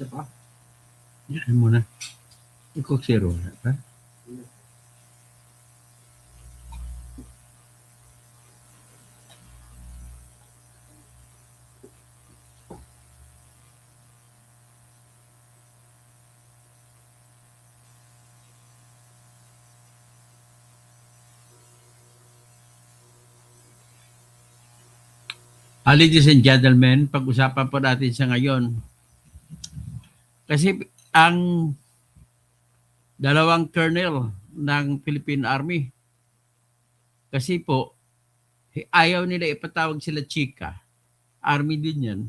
Isa pa? Yan muna. Coke Zero. Ha? Ladies and gentlemen, pag-usapan po natin sa ngayon. Kasi ang dalawang colonel ng Philippine Army, kasi po, ayaw nila ipatawag sila chika. Army din yan.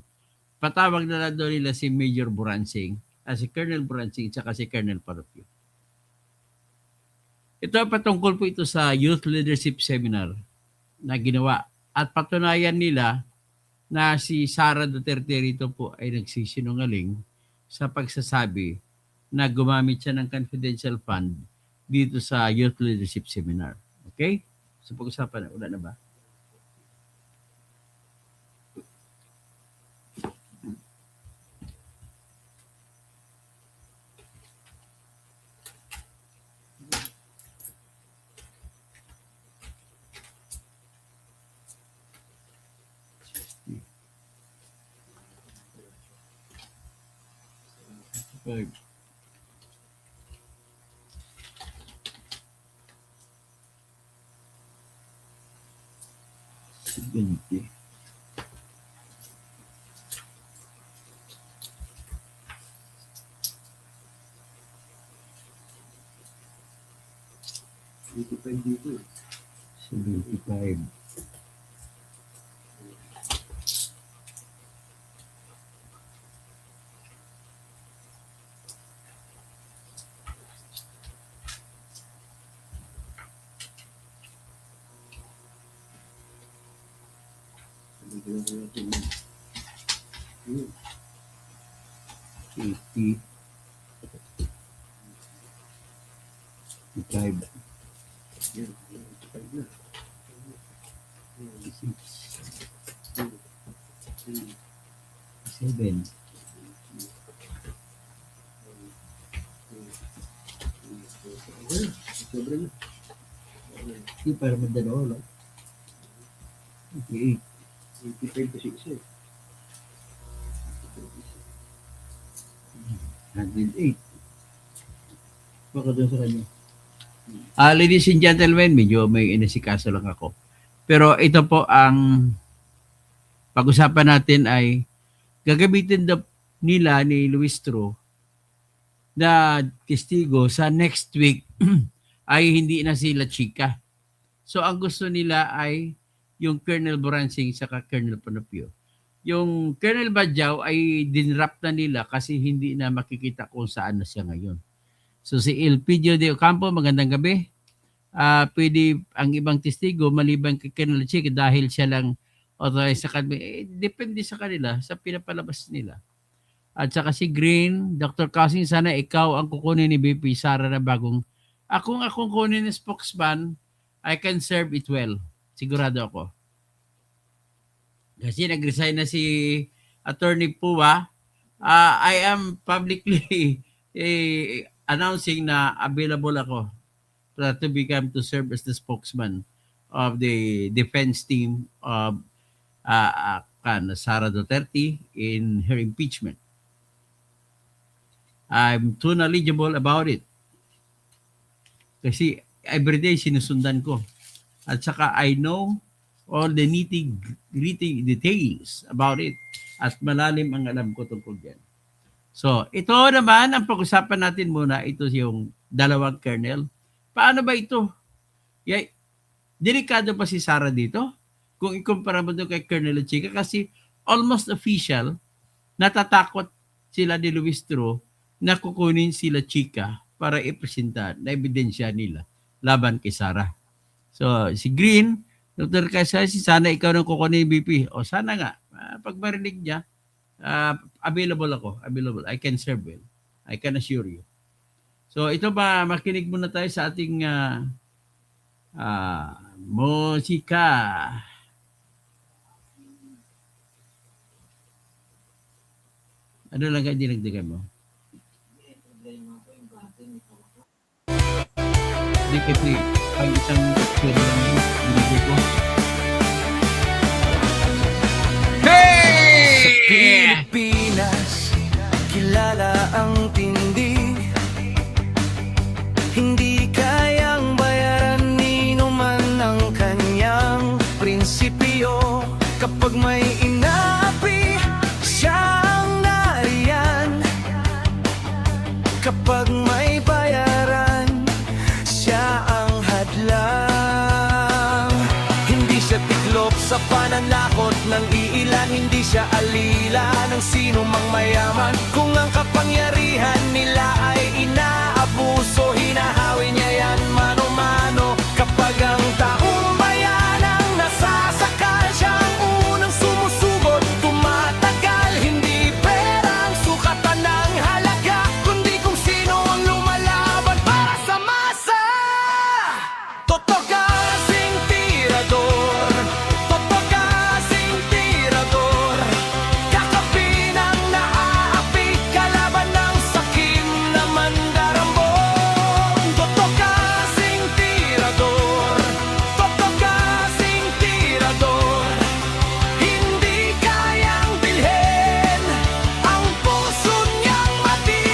Patawag na lang doon nila si Major Buransing, si Colonel Buransing, at si Colonel Parupio. Ito patungkol po ito sa Youth Leadership Seminar na ginawa. At patunayan nila na si Sara Duterte rito po ay nagsisinungaling sa pagsasabi na gumamit siya ng confidential fund dito sa Youth Leadership Seminar. Okay? So pag-usapan na, wala na ba? Okay. Ganti. Dito. 75. Eighty. 5. 7. Sobre na. Hindi para magdalawa lang. 88. 85 kasi isa eh. 108. Baka doon sa kanya. Ladies and gentlemen, medyo may inasikaso lang ako. Pero ito po ang pag-usapan natin ay gagamitin nila ni Luis Tro na testigo sa next week ay hindi na sila chika. So ang gusto nila ay yung Colonel Buransing sa Colonel Panopio. Yung Colonel Badjao ay dinrap na nila kasi hindi na makikita kung saan na siya ngayon. So si Elpidio de Ocampo, magandang gabi. Pwede ang ibang testigo maliban kay Colonel Chika dahil siya lang authorized sa kanila. Depende sa kanila sa pinapalabas nila. At saka si Green, Dr. Cousin, sana ikaw ang kukunin ni BP Sara na bagong akong kukunin ni spokesman, I can serve it well. Sigurado ako. Kasi nag-resign na si Attorney Puwa. I am publicly announcing na available ako to serve as the spokesman of the defense team of Sara Duterte in her impeachment. I'm too knowledgeable about it. Kasi everyday sinusundan ko. At saka I know all the nitty-gritty details about it. At malalim ang alam ko tungkol dyan. So, ito naman ang pag-usapan natin muna. Ito yung dalawang kernel. Paano ba ito? Delikado pa si Sara dito? Kung ikumpara mo doon kay Colonel Chika kasi almost official, natatakot sila ni Luis Tro na kukunin sila Chika para ipresenta na ebidensya nila laban kay Sara. So, si Green, Dr. Kasasi, sana ikaw nang kukunin BP. O sana nga, pag marinig niya, available ako. Available. I can serve well. I can assure you. So, ito ba, makinig muna tayo sa ating musika. Ano lang ka dinagdagan mo? Hindi kasi pag isang pwede lang binigay ko. Hey! Pilipinas, kilala ang tindi. Hindi kayang bayaran ni man ang kanyang prinsipyo. Kapag may inaapi, siya ang nariyan. Kapag may bayaran, siya ang hadlang. Hindi siya tiklop sa pananakot ng iilan. Hindi siya alila ng sino mang mayaman. Kung ang kapangyarihan nila ay inaabuso, hinahawi niya yan mano-mano. Kapag ang taong bayan ang nasasakal, siya ang unang sumusugot, tumatagal. Hindi pera ang sukatan ng halaga, kundi kung sino ang lumalaban para sa masa. Toto kasing tirador, toto kasing tirador, kakapin ang naaapi, kalaban ng sakim na mandarambon. Toto kasing tirador, toto kasing tirador, hindi kayang bilhin ang puso niyang matibay.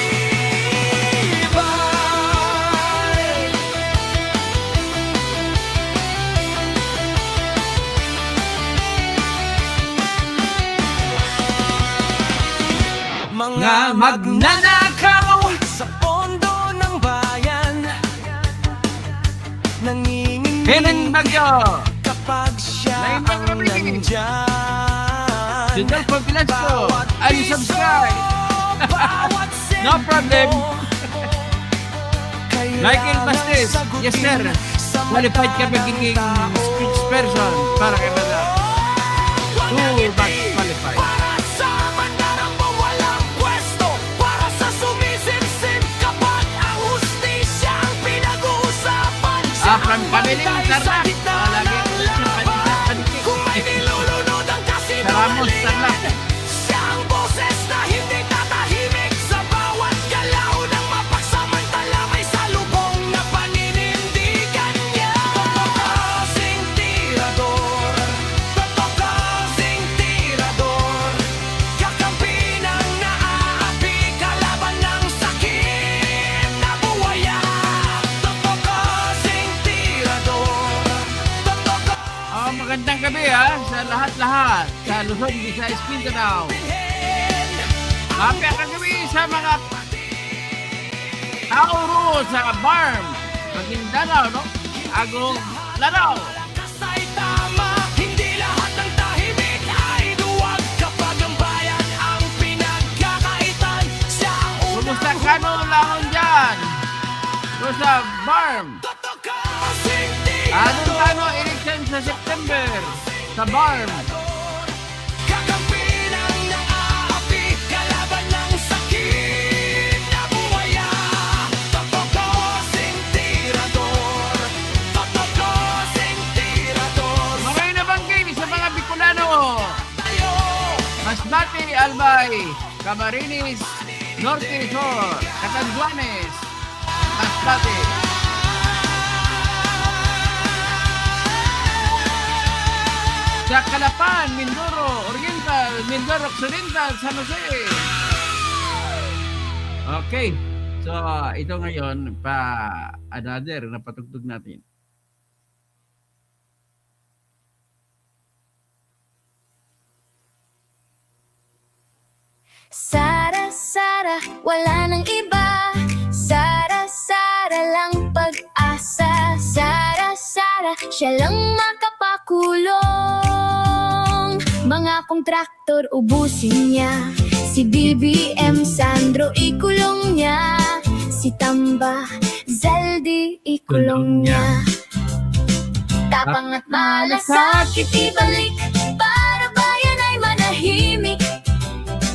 Nga magnanakaw! Sa pondo ng bayan, nanginginig Helen Bagyo! kapag siya Lain ang magrabi. nandyan. Sundal Pagpilasco! Bawat Unsubscribe! piso, bawat No problem. sentimo, kailangan Michael Bastis, sagutin yes sir. sa Qualified ka mata ng magiging tao. speech person para kay Madam. Walang Two ngiti batch qualified. para sa mandarambong walang pwesto, para sa sumisimsim kapag ang hustisya ang pinag-uusapan. Siya From ang Pamiling bantay sa Tarlac. gitna Lagi ng siya laban. panikik. Kung may nilulunod ang Ramos Tarlac. kasinungalingan, siya ang boses na hindi tatahimik. Sa bawat galaw ng mapagsamantala may salubong na paninindigan niya. Toto kasing tirador, toto kasing tirador, kakampi ng naaapi, kalaban ng sakit na buwaya. Toto kasing tirador, toto Oh, magandang gabi sa lahat-lahat sa Luzon, Visayas, Mindanao. kasing Happy kagabi sa mga tao ro sa Barm, Maguindanao, no? Agong Lanao. Kasay tama, hindi lahat ng tahimik ay duwag. Kapag ang bayan ang pinagkakaitan, siya ang Kumusta unang ka no lahon dyan? Ro sa Barm. toto kasing Anong tirador, tano election sa September sa Barm? kakampi ng naaapi, kalaban ng sakit na buwaya. Toto kasing tirador, toto kasing tirador, Maray na banggay sa mga Bicolano. tayo. Masbate, Albay, Camarines, Norte, Sur, Catanduanes, Masbate. Sa Calapan, Mindoro, Oriental, Mindoro Occidental, San Jose. Okay. So, ito ngayon, another na patugtog natin. Sara, Sara, wala nang iba. Sara, Sara lang pag-asa. Sara, Sara, siya lang makapakulong. Mga kontraktor ubusin niya. Si BBM Sandro ikulong niya. Si Tamba Zaldi ikulong niya. Tapang at malasakit ibalik para bayan ay manahimik.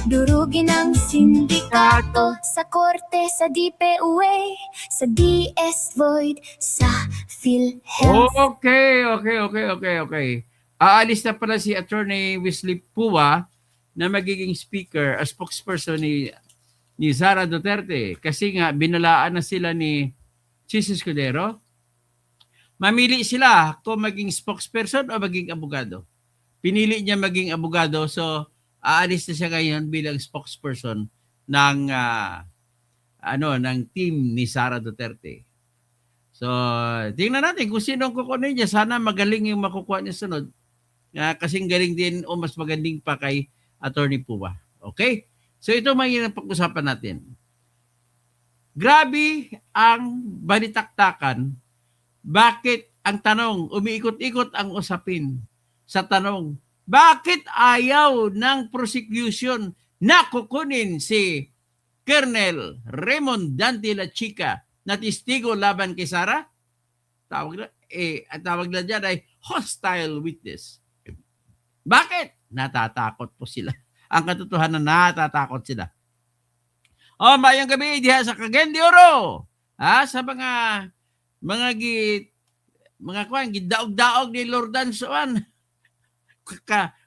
Durugin ang sindikato sa korte, sa DPUA, sa DS Void, sa PhilHealth. Okay. Aalis na pala si Attorney Wesley Pua na magiging speaker, spokesperson ni Sara Duterte. Kasi nga, binalaan na sila ni Chis Escudero. Mamili sila kung maging spokesperson o maging abogado. Pinili niya maging abogado, so aalis na siya ngayon bilang spokesperson ng ng team ni Sara Duterte. So, tingnan natin kung sino ang kukunin niya. Sana magaling yung makukuha niya sunod. Kasing galing din o mas magaling pa kay Attorney Pua. Okay? So, ito may pag-usapan natin. Grabe ang balitaktakan. Bakit ang tanong, umiikot-ikot ang usapin sa tanong, bakit ayaw ng prosecution na kukunin si Colonel Raymond Dante La Chica na testigo laban kay Sara? Ang tawag na dyan ay hostile witness. Bakit? Natatakot po sila. Ang katotohanan, natatakot sila. Mayang gabi diha sa Cagayan de Oro. Sa mga gidaog-daog ni Lordan Soan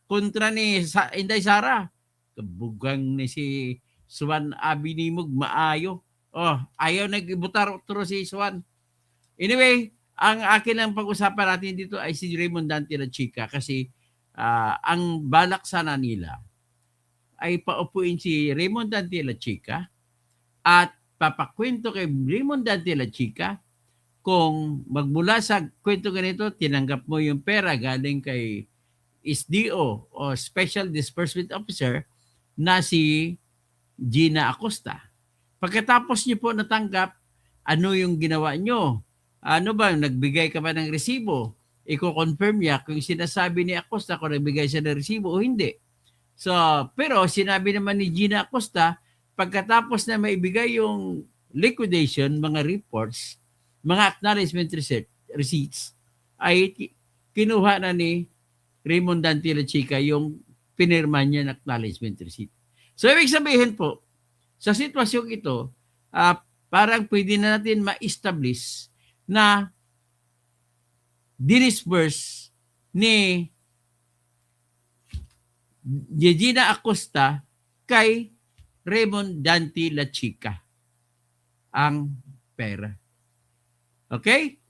kontra ni Inday Sara. Kabugang ni si Suan Abinimog maayo. Ayaw nagbutar otro si Suan. Anyway, ang akin lang pag-usapan natin dito ay si Raymond Dante La Chica kasi ang balak sana nila ay paupuin si Raymond Dante La Chica at papakwento kay Raymond Dante La Chica kung magmula sa kwento ganito, tinanggap mo yung pera galing kay SDO o Special Disbursement Officer na si Gina Acosta. Pagkatapos niyo po natanggap, ano yung ginawa niyo? Ano ba, nagbigay ka ba ng resibo? Iko-confirm niya kung sinasabi ni Acosta kung nagbigay siya ng resibo o hindi. So, pero sinabi naman ni Gina Acosta, pagkatapos na maibigay yung liquidation, mga reports, mga acknowledgement receipts, ay kinuha na ni Raymond Dante La Chica yung pinirma niya na acknowledgement receipt. So, ibig sabihin po, sa sitwasyong ito, parang pwede na natin ma-establish na dinisburse ni Gina Acosta kay Raymond Dante La Chica ang pera. Okay?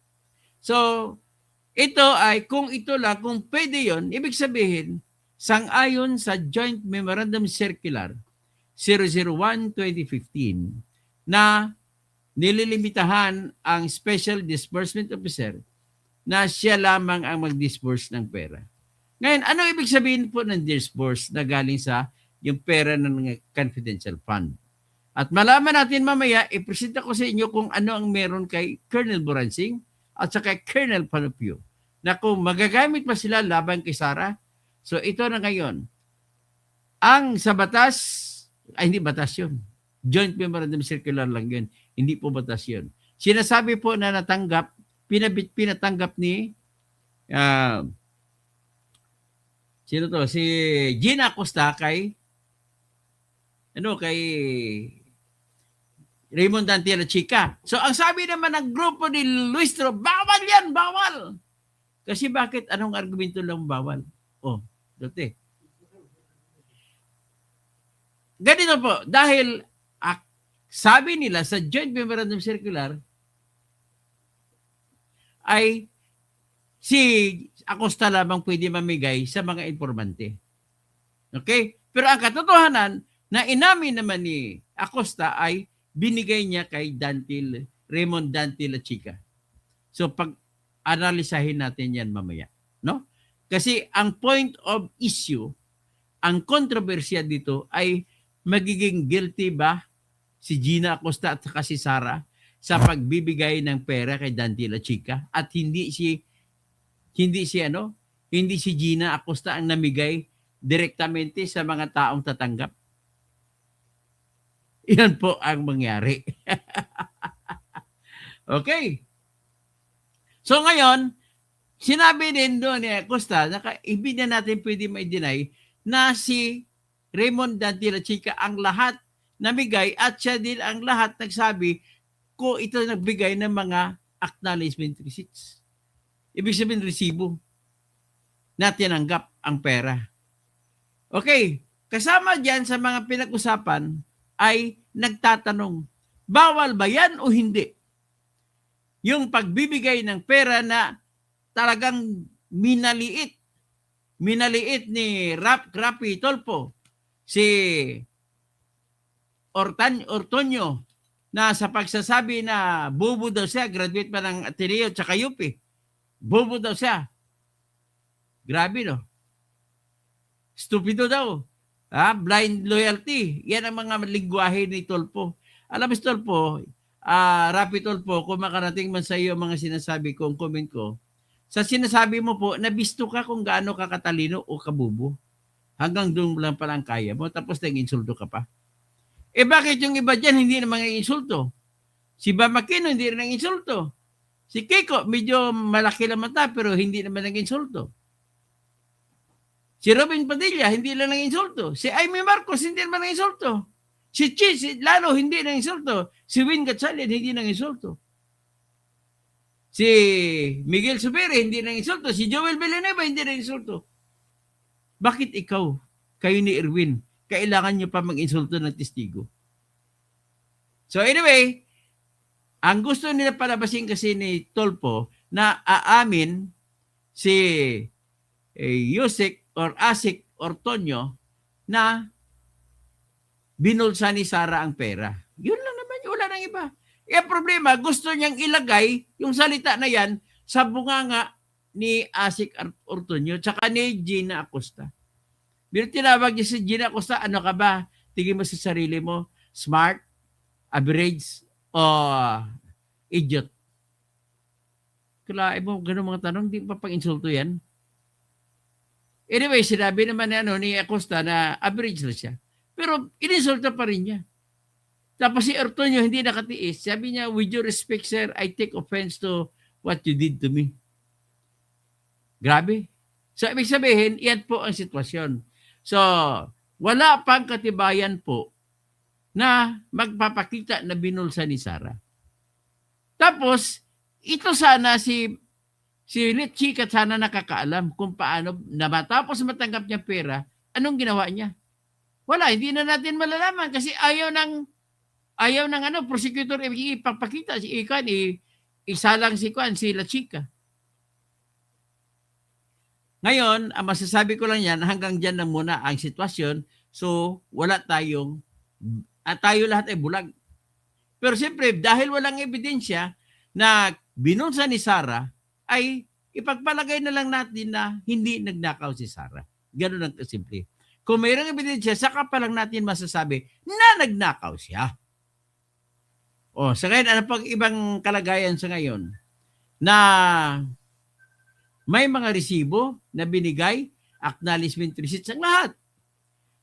So, ito ay, kung ito lang, kung pwede yon, ibig sabihin, sang-ayon sa Joint Memorandum Circular 001-2015 na nililimitahan ang Special Disbursement Officer na siya lamang ang mag-disburse ng pera. Ngayon, ano ibig sabihin po ng disburse na galing sa yung pera ng confidential fund? At malaman natin mamaya, ipresenta ko sa inyo kung ano ang meron kay Colonel Boransing at sa kay Colonel Panopio na kung magagamit pa sila laban kay Sara. So ito na ngayon. Ang sa batas, ay hindi batas yun. Joint Memorandum Circular lang yun. Hindi po batas yun. Sinasabi po na natanggap, pinatanggap ni sino to? Si Gina Acosta kay Raymond Dante La Chica. So, ang sabi naman ng grupo ni Luis Tro, bawal yan, bawal. Kasi bakit? Anong argumento lang bawal? Dati. Ganito po, dahil sabi nila sa Joint Memorandum Circular ay si Acosta lamang pwede mamigay sa mga informante. Okay? Pero ang katotohanan na inamin naman ni Acosta ay binigay niya kay Raymond Dante La Chica. So pag-analisahin natin yan mamaya. No? Kasi ang point of issue, ang kontrobersya dito ay magiging guilty ba si Gina Acosta at saka si Sara sa pagbibigay ng pera kay Dante La Chica at hindi si Gina Acosta ang namigay direktamente sa mga taong tatanggap. Yan po ang mangyari. Okay. So ngayon, sinabi din doon ni Acosta na hindi na natin pwede ma-deny na si Raymond Dante La Chica ang lahat namigay at siya din ang lahat nagsabi ko ito nagbigay ng mga acknowledgement receipts. Ibig sabihin resibo na tinanggap ang pera. Okay. kasama dyan sa mga pinag-usapan ay nagtatanong, bawal ba yan o hindi? Yung pagbibigay ng pera na talagang minaliit ni Rapi Tulfo, si Ortonio, na sa pagsasabi na bobo daw siya, graduate pa ng Ateneo tsaka UP. Bobo daw siya. Grabe, no? Stupido daw. Blind loyalty. Yan ang mga lingwahe ni Tulfo. Alam mo, Tulfo, Rapi Tulfo, kung makarating man sa iyo mga sinasabi kong comment ko, sa sinasabi mo po, nabisto ka kung gaano ka katalino o kabubo. Hanggang doon lang palang kaya mo, tapos nag-insulto ka pa. Bakit yung iba dyan hindi naman nag-insulto? Si Bam Aquino hindi rin nag-insulto. Si Kiko, medyo malaki lang mata, pero hindi naman nag-insulto. Si Robin Padilla, hindi lang nag-insulto. Si Amy Marcos, hindi naman nag-insulto. Si Cheese, lalo hindi nag-insulto. Si Win Gatchalian, hindi nag-insulto. Si Miguel Subiri, hindi nag-insulto. Si Joel Villanueva, hindi nag-insulto. Bakit ikaw, kayo ni Erwin, kailangan nyo pa mag-insulto ng testigo? So anyway, ang gusto nila palabasin kasi ni Tulfo na aamin si Yusek or Asik Ortonio na binulsa ni Sara ang pera. Yun lang naman, wala nang iba. Ang problema, gusto niyang ilagay yung salita na yan sa bunganga ni Asik Ortonio tsaka ni Gina Acosta. Pero tinawag niya si Gina Acosta, ano ka ba? Tingin mo sa sarili mo, smart, average, o idiot? Kalain mo, ganun mga tanong, di pa pang-insulto yan. Anyway, sinabi naman ni Acosta na average na siya. Pero ininsulta pa rin niya. Tapos si Ortonio hindi nakatiis. Sabi niya, with your respect, sir, I take offense to what you did to me. Grabe. So, ibig sabihin, yan po ang sitwasyon. So, wala pang katibayan po na magpapakita na binulsa ni Sara. Tapos, ito sana si Litchika sana nakakaalam kung paano na matapos matanggap niya pera, anong ginawa niya? Wala, hindi na natin malalaman kasi ayaw ng prosecutor ipapakita si Ikan, isalang si Litchika. Ngayon, ang masasabi ko lang yan, hanggang dyan na muna ang sitwasyon. So, wala tayo lahat ay bulag. Pero siyempre, dahil walang ebidensya na binunsa ni Sara, ay ipagpalagay na lang natin na hindi nagnakaw si Sara. Ganun lang kasimple. Kung mayroong ebidensya, saka pa lang natin masasabi na nagnakaw siya. Sa ngayon, ano pang ibang kalagayan sa ngayon? Na may mga resibo na binigay, acknowledgement receipts ang lahat.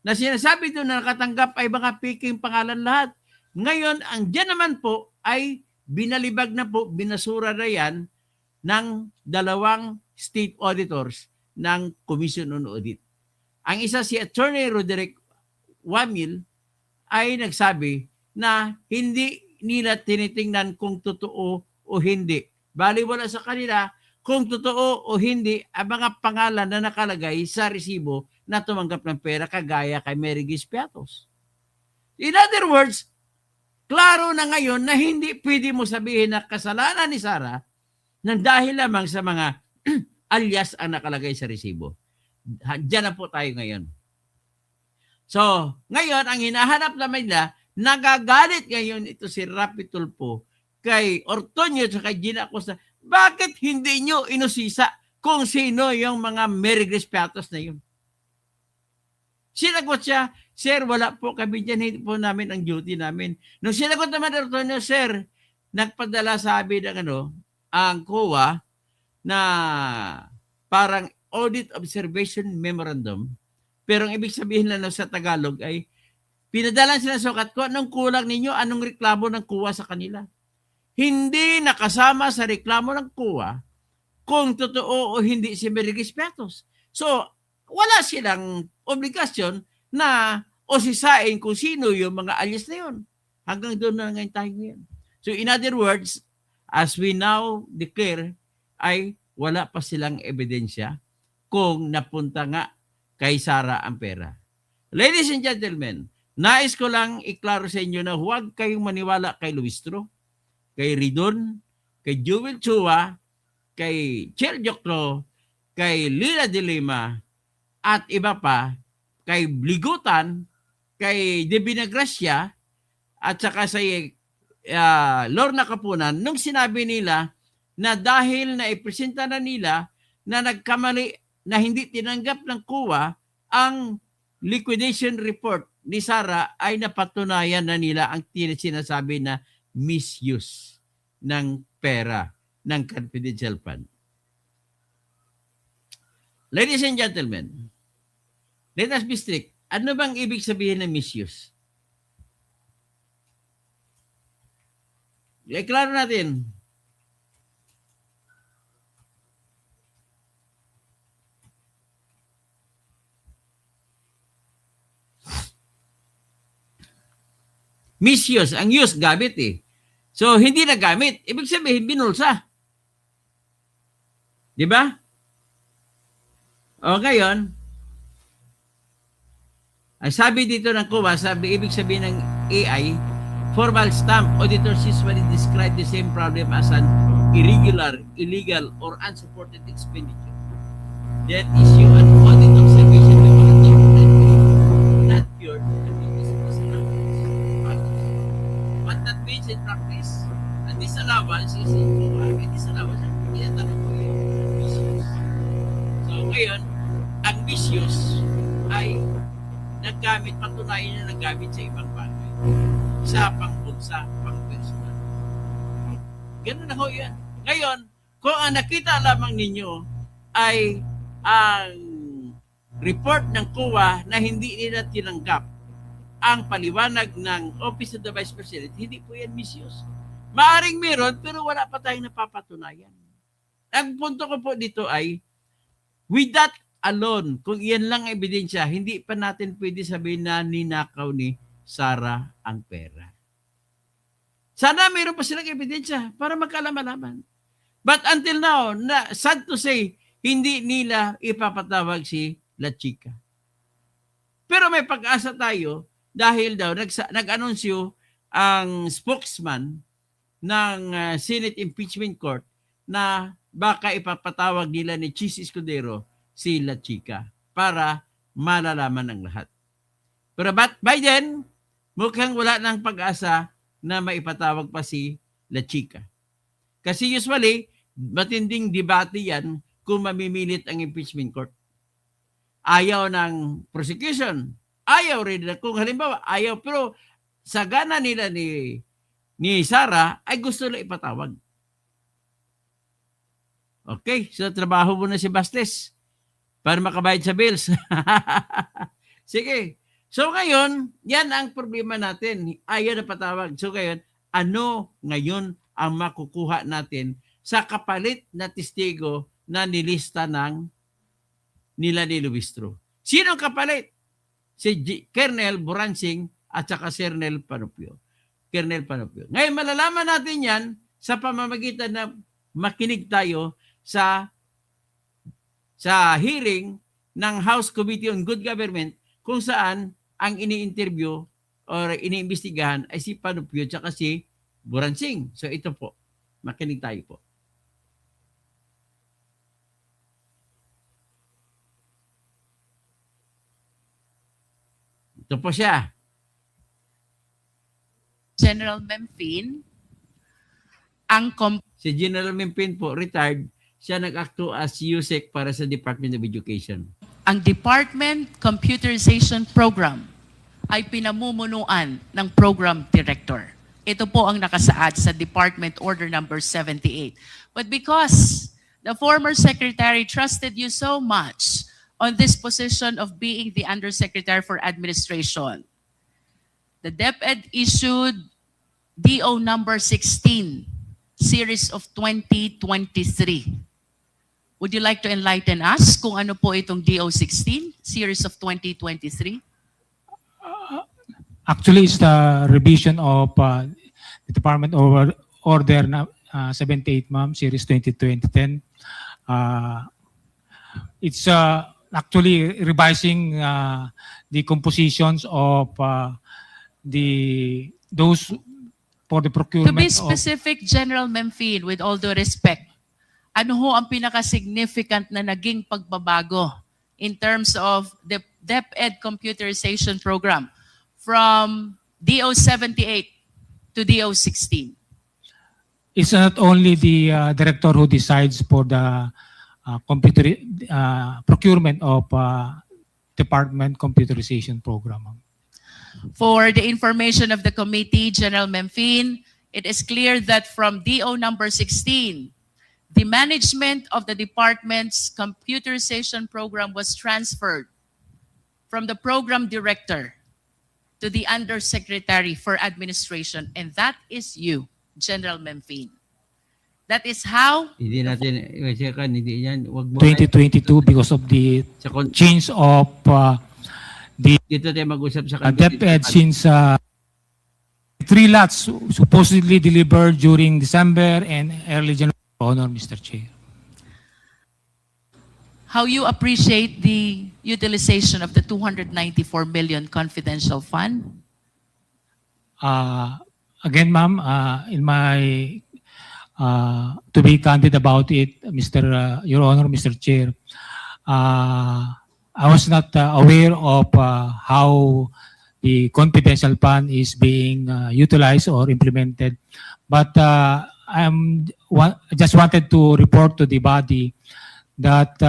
Na sinasabi doon na nakatanggap ay mga peking pangalan lahat. Ngayon, ang dyan naman po ay binalibag na po, binasura na yan ng 2 state auditors ng Commission on Audit. Ang isa si Attorney Roderick Wamil ay nagsabi na hindi nila tinitingnan kung totoo o hindi. Baliwala sa kanila kung totoo o hindi ang mga pangalan na nakalagay sa resibo na tumanggap ng pera kagaya kay Mary Giz Piatos. In other words, klaro na ngayon na hindi pwede mo sabihin na kasalanan ni Sara nang dahil lamang sa mga alias ang nakalagay sa resibo. Diyan na po tayo ngayon. So, ngayon, ang hinahanap naman nila, nagagalit ngayon ito si Rapi Tulfo kay Ortonio at kay Gina Acosta. Bakit hindi nyo inusisa kung sino yung mga Mary Giz Piatos na yun? Sinagot siya, sir, wala po kami dyan, hindi po namin ang duty namin. Nung sinagot naman Ortonio, sir, nagpadala sabi ng ang COA na parang Audit Observation Memorandum, pero ang ibig sabihin lang sa Tagalog ay pinadala sila sukat ko, anong kulang ninyo, anong reklamo ng COA sa kanila. Hindi nakasama sa reklamo ng COA kung totoo o hindi si Mary Giz Piatos. So, wala silang obligasyon na osisain kung sino yung mga alias na yun. Hanggang doon na ngayon tayo ngayon. So, in other words, as we now declare, ay wala pa silang ebidensya kung napunta nga kay Sara ang pera. Ladies and gentlemen, nais ko lang iklaro sa inyo na huwag kayong maniwala kay Luistro, kay Ridon, kay Jewel Chua, kay Chel Jokro, kay Lila de Lima, at iba pa, kay Bligutan, kay Divina Gracia, at saka sa Lorna Kapunan, nung sinabi nila na dahil na ipresenta na nila na nagkamali na hindi tinanggap ng COA ang liquidation report ni Sara, ay napatunayan na nila ang sinasabi na misuse ng pera ng confidential fund. Ladies and gentlemen, let us be strict. Ano bang ibig sabihin ng misuse? Klaro natin. Misuse. Ang use, gamit eh. So, hindi na gamit. Ibig sabihin, binulsa. Di ba? O ngayon, ang sabi dito ng COA, ibig sabihin ng AI, formal stamp auditors usually describe the same problem as an irregular, illegal, or unsupported expenditure. That issue an audit observation by mga not cured. What that means in practice, a disallowance is a disallowance. Tinatawag ko yung misuse. So ngayon, ang misuse ay naggamit, patunayan na naggamit sa ibang bagay. Sa pangbulsa, pang-personal. Ganun na ho yan. Ngayon, kung ang nakita lamang ninyo ay ang report ng COA na hindi nila tinanggap ang paliwanag ng Office of the Vice President, hindi po yan misuse. Maaring meron, pero wala pa tayong napapatunayan. Ang punto ko po dito ay, with that alone, kung iyan lang ang ebidensya, hindi pa natin pwede sabihin na ninakaw ni Sara ang pera. Sana mayroon pa silang ebidensya para magkaalaman-alaman. But until now, sad to say, hindi nila ipapatawag si La Chica. Pero may pag-asa tayo dahil daw nag-anunsyo ang spokesman ng Senate Impeachment Court na baka ipapatawag nila ni Chis Escudero si La Chica para malalaman ang lahat. Pero by then, mukhang wala ng pag-asa na maipatawag pa si La Chica. Kasi usually, matinding debate yan kung mamimilit ang impeachment court. Ayaw ng prosecution. Ayaw rin. Kung halimbawa, ayaw. Pero sa gana nila ni Sara, ay gusto na ipatawag. Okay, so trabaho mo na si Bastes para makabayad sa bills. Sige. So ngayon, yan ang problema natin. Ayaw na patawag. So ngayon, ano ngayon ang makukuha natin sa kapalit na testigo na nilista nila ni Luistro? Sino ang kapalit? Si Colonel Buransing at saka Colonel Panopio. Ngayon, malalaman natin yan sa pamamagitan na makinig tayo sa hearing ng House Committee on Good Government kung saan ang ini-interview or iniimbestigahan ay si Panopio at si Buransing. So ito po, makinig tayo po. Ito po siya. General Memphin, Si General Memphin po, retired, siya nag-acto as USEC para sa Department of Education. ang Department Computerization Program ay pinamumunuan ng Program Director. Ito po ang nakasaad sa Department Order Number 78. But because the former Secretary trusted you so much on this position of being the Undersecretary for Administration, the DepEd issued DO number 16, series of 2023. Would you like to enlighten us kung ano po itong DO 16, series of 2023? Actually, it's the revision of the Department Order 78, ma'am, series 2010. It's actually revising the compositions of those for the To procurement be of specific, General Memphis, with all due respect, ano ho ang pinaka-significant na naging pagbabago in terms of the DepEd computerization program from DO78 to DO16? it's not only the director who decides for the computer procurement of department computerization program. For the information of the committee, General Memphis, it is clear that from DO number 16, the management of the department's computerization program was transferred from the program director to the undersecretary for administration, and that is you, General Memphis. That is how Hindi natin, hindi yan. Wag mo 2022 because of the sa kon- change of dito tayo mag-usap sa DepEd since 3 lots supposedly delivered during December and early January. Honor, Mr. Chair. how you appreciate the utilization of the 294 million confidential fund. Again, ma'am, in my to be candid about it, Your Honor, Mr. Chair, I was not aware of how the confidential fund is being utilized or implemented, but I just wanted to report to the body that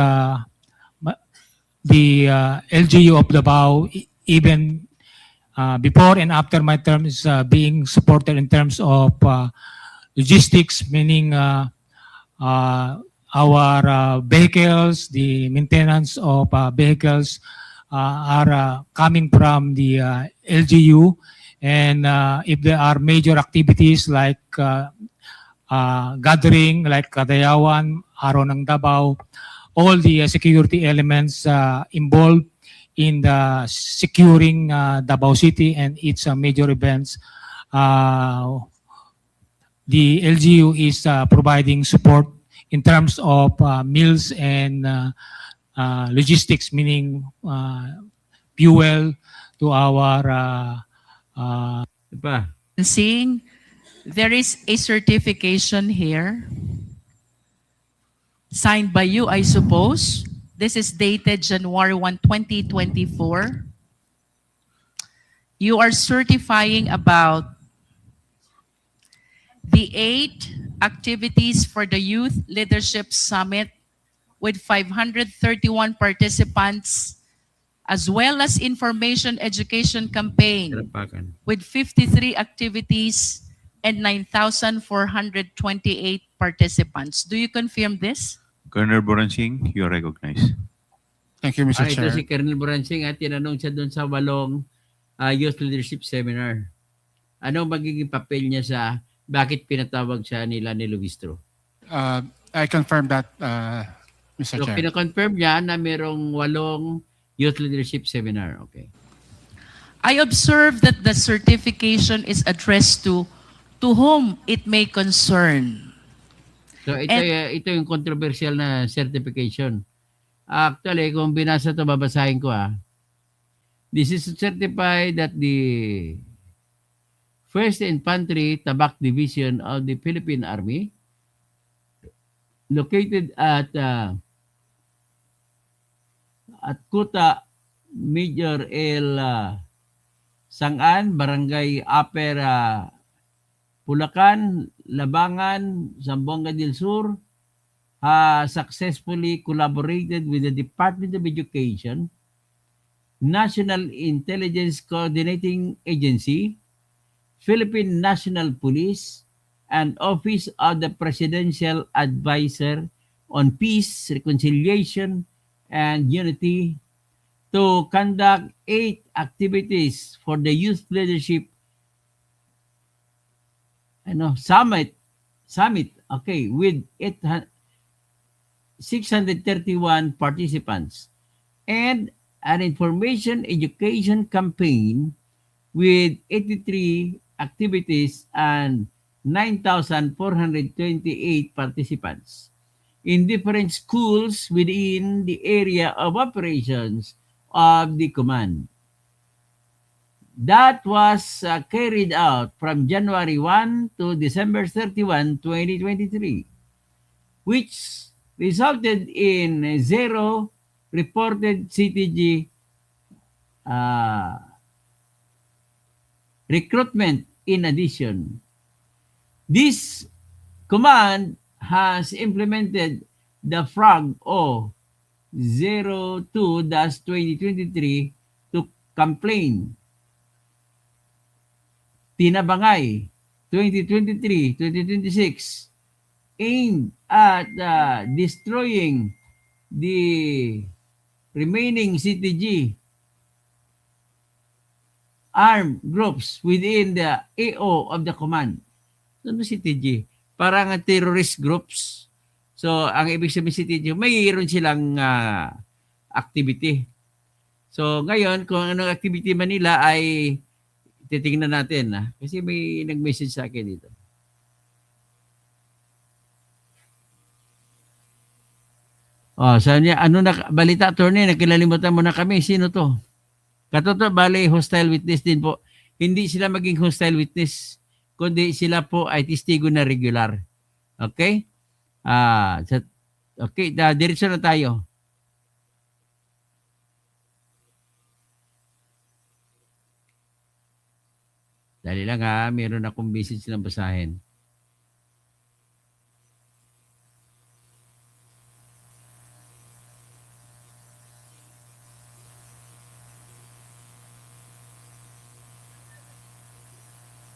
the LGU of Davao, even before and after my term, is being supported in terms of logistics, meaning our vehicles, the maintenance of vehicles are coming from the LGU. And if there are major activities like gathering, like Kadayawan, Araw ng Davao, all the security elements involved in the securing Davao City and its major events, the LGU is providing support in terms of meals and logistics, meaning fuel to our pa. Seeing there is a certification here signed by you, I suppose. This is dated January 1, 2024. You are certifying about the 8 activities for the Youth Leadership Summit with 531 participants, as well as information education campaign Tarapakan. with 53 activities and 9,428 participants. Do you confirm this? Colonel Boransing, you are recognized. Thank you, Mr. Ito Chair. si Colonel Boransing at tinanong siya doon sa 8 Youth Leadership Seminar. Ano magiging papel niya sa bakit pinatawag siya nila ni Luistro? I confirm that, Mr. So, Chair. pinakonfirm niya na merong 8 Youth Leadership Seminar. Okay. I observe that the certification is addressed to whom it may concern. So, ito yung controversial na certification. Actually, kung binasa ito, babasahin ko This is certified that the 1st Infantry Tabak Division of the Philippine Army, located at Kuta Major El Sangan, Barangay Upper Bulacan, Labangan, Zamboanga del Sur, successfully collaborated with the Department of Education, National Intelligence Coordinating Agency, Philippine National Police, and Office of the Presidential Advisor on Peace, Reconciliation, and Unity to conduct 8 activities for the Youth Leadership Summit, okay, with 631 participants, and an information education campaign with 83 activities and 9,428 participants. in different schools within the area of operations of the command. That was carried out from January 1 to December 31, 2023, which resulted in 0 reported CTG recruitment. In addition, this command has implemented the FRAG O 02-2023 to complain Tinabangay 2023-2026 aimed at destroying the remaining CTG armed groups within the AO of the command. Ano CTG? Parang terrorist groups. So, ang ibig sabihin CTG, mayroon silang activity. So, ngayon, kung anong activity man nila ay titingnan natin. Kasi may nag-message sa akin dito. Saan niya? Ano na, balita, attorney, nakilalimutan mo na kami. Sino to? Katoto, bale, hostile witness din po. Hindi sila maging hostile witness, kundi sila po ay testigo na regular. Okay? Okay, diretso na tayo. Dali lang meron akong message na basahin.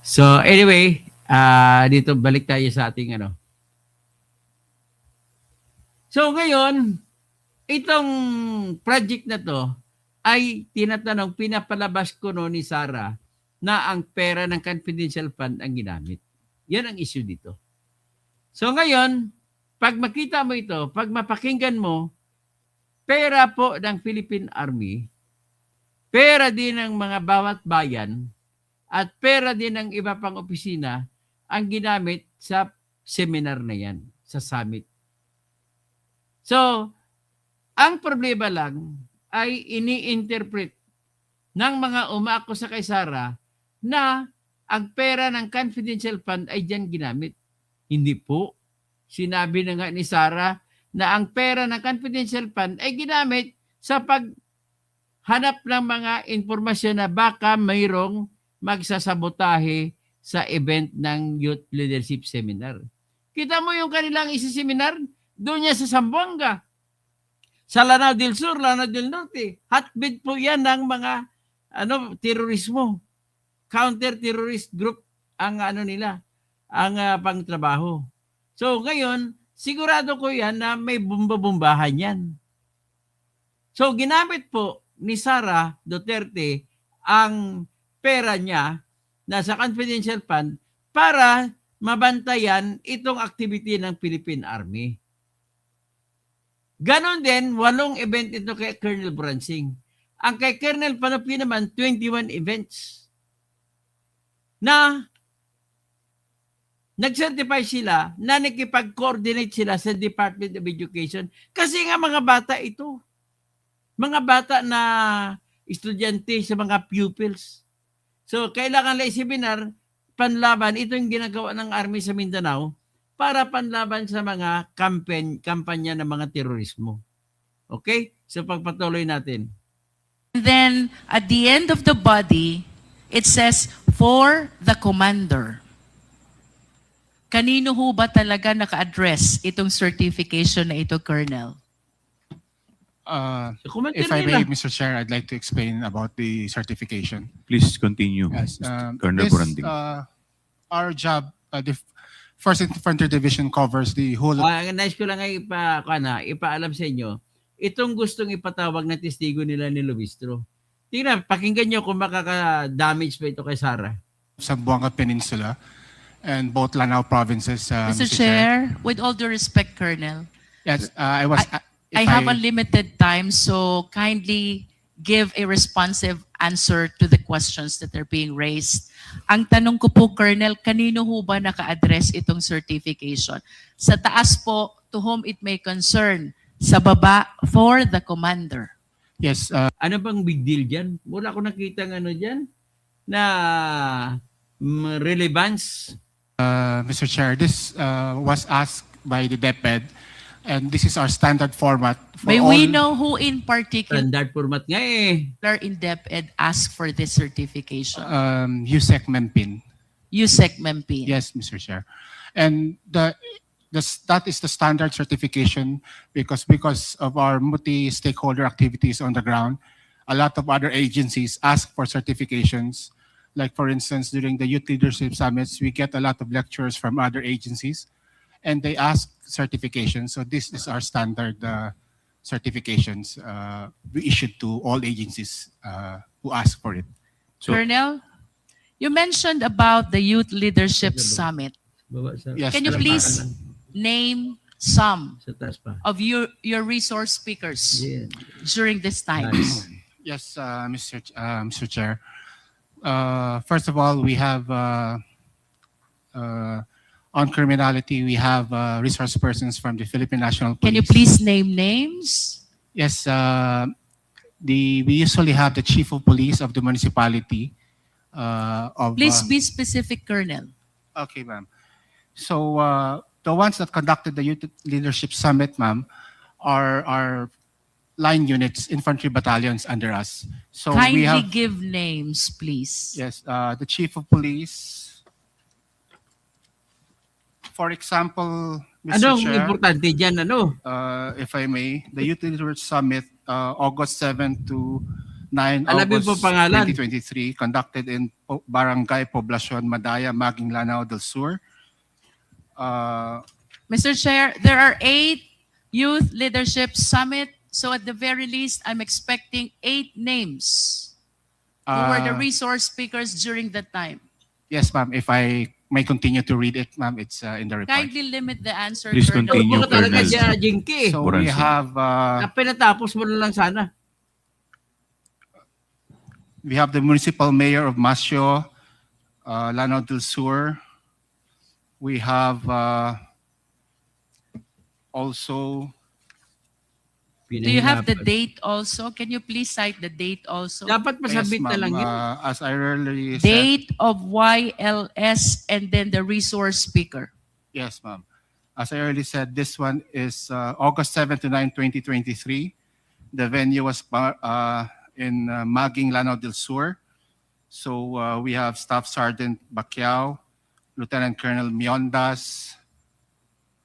So anyway, dito balik tayo sa ating ano. So ngayon, itong project na to ay tinatanong, pinapalabas ko no ni Sarah na ang pera ng confidential fund ang ginamit. Yan ang issue dito. So ngayon, pag makita mo ito, pag mapakinggan mo, pera po ng Philippine Army, pera din ng mga bawat bayan, at pera din ng iba pang opisina ang ginamit sa seminar na yan, sa summit. So, ang problema lang ay ini-interpret ng mga umako sa kay Sarah na ang pera ng confidential fund ay diyan ginamit. Hindi po. Sinabi na nga ni Sarah na ang pera ng confidential fund ay ginamit sa paghanap ng mga informasyon na baka mayroong magsasabotahe sa event ng Youth Leadership Seminar. Kita mo yung kanilang isi-seminar, doon niya sa Zamboanga, sa Lanao del Sur, Lanao del Norte. Hotbed po yan ng mga terorismo. Counter-terrorist group ang nila, ang pangtrabaho. So ngayon, sigurado ko yan na may bumba-bumbahan yan. So ginamit po ni Sara Duterte ang pera niya na sa confidential fund para mabantayan itong activity ng Philippine Army. Ganon din, 8 event ito kay Colonel Bransing. Ang kay Colonel Panopi naman, 21 events na nag-certify sila na nakipag-coordinate sila sa Department of Education. Kasi nga mga bata ito. Mga bata na estudyante sa mga pupils. So, kailangan lang seminar, panlaban, ito yung ginagawa ng Army sa Mindanao para panlaban sa mga kampanya ng mga terorismo. Okay? So, pagpatuloy natin. And then, at the end of the body, it says, for the commander. Kanino ho ba talaga naka-address itong certification na ito, Colonel? If I may, Mr. Chair, I'd like to explain about the certification. Please continue, Yes, Colonel this, Boranding. our job, the First Infantry Division covers the whole. Nais ko lang ay ipaalam sa inyo, itong gustong ipatawag na testigo nila ni Lubistro. Tingnan, pakinggan nyo kung makaka-damage pa ito kay Sarah. Zamboanga Peninsula and both Lanao provinces. Mr. Chair, with all due respect, Colonel, Yes, I have a limited time, so kindly give a responsive answer to the questions that are being raised. Ang tanong ko po, Colonel, kanino ho ba naka-address itong certification? Sa taas po, to whom it may concern. Sa baba, for the commander. Yes, Ano bang big deal dyan? Wala ko nakita ng ano dyan na relevance. Mr. Chair, this was asked by the DepEd, and this is our standard format for May all. we know who in particular Standard format nga eh. in DepEd asked for this certification? USEC MEMPIN. USEC MEMPIN. Yes, Mr. Chair. And that is the standard certification because of our multi-stakeholder activities on the ground. A lot of other agencies ask for certifications. Like for instance, during the Youth Leadership Summits, we get a lot of lecturers from other agencies and they ask certifications. So this is our standard certifications we issued to all agencies who ask for it. So- Colonel, you mentioned about the Youth Leadership Summit. Baba sa, Yes, Can you Madam please President. name some sa taas pa. of your resource speakers Yeah. during this time? Nice. Yes, Mr. Chair. First of all, we have on criminality, we have resource persons from the Philippine National Police. Can you please name names? Yes, we usually have the chief of police of the municipality. Please be specific, Colonel. Okay, ma'am. So the ones that conducted the Youth Leadership Summit, ma'am, are line units, infantry battalions under us. So we Kindly have, give names, please. yes, the chief of police. For example, Mr. Anong Chair, importante dyan? Ano? if I may, the Youth Leadership Summit, August 7 to 9 Alamin po August pangalan. 2023, conducted in Barangay Poblacion, Madaya, Maging Lanao del Sur. Mr. Chair, there are 8 Youth Leadership Summit. So at the very least, I'm expecting 8 names who were the resource speakers during that time. Yes, ma'am. If I may continue to read it, ma'am, it's in the report. Kindly limit the answer, Please Colonel. continue, Ano talaga Colonel. siya, Jinky? So we Boransing. have Pinatapos mo na lang sana. the municipal mayor of Masio, Lanao del Sur. We have also Do you have the date also? Can you please cite the date also? Dapat masabit na lang yun. as I earlier said. Date of YLS and then the resource speaker. Yes, ma'am. As I already said, this one is August 7 to 9, 2023. The venue was in Maging, Lanao del Sur. So we have Staff Sergeant Bacquiao, Lieutenant Colonel Miondas.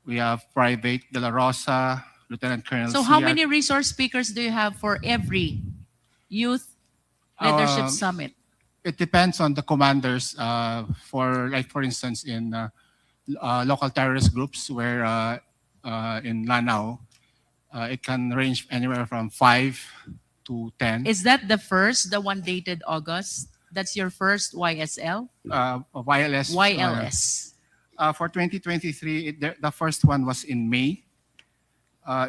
We have Private De La Rosa, Lieutenant Colonel So how Siak. many resource speakers do you have for every Youth Leadership Summit? It depends on the commanders. For instance, in local terrorist groups, where in Lanao, it can range anywhere from 5 to 10. Is that the first, the one dated August? That's your first YSL? YLS. YLS. For 2023, the first one was in May.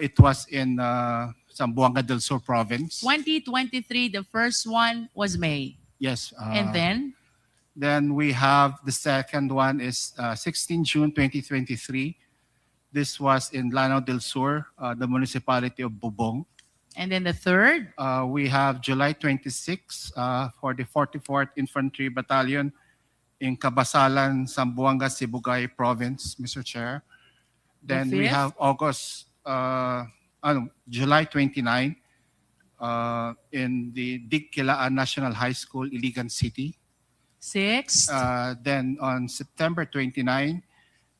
It was in Zamboanga del Sur province. 2023, the first one was May. Yes. And then? Then we have the second one is 16 June 2023. This was in Lanao del Sur, the municipality of Bubong. And then the third? We have July 26 for the 44th Infantry Battalion in Cabasalan, Zamboanga, Sibugay Province, Mr. Chair. Then we fifth? have July 29 in the Digkilaan National High School, Iligan City. Sixth? Then on September 29,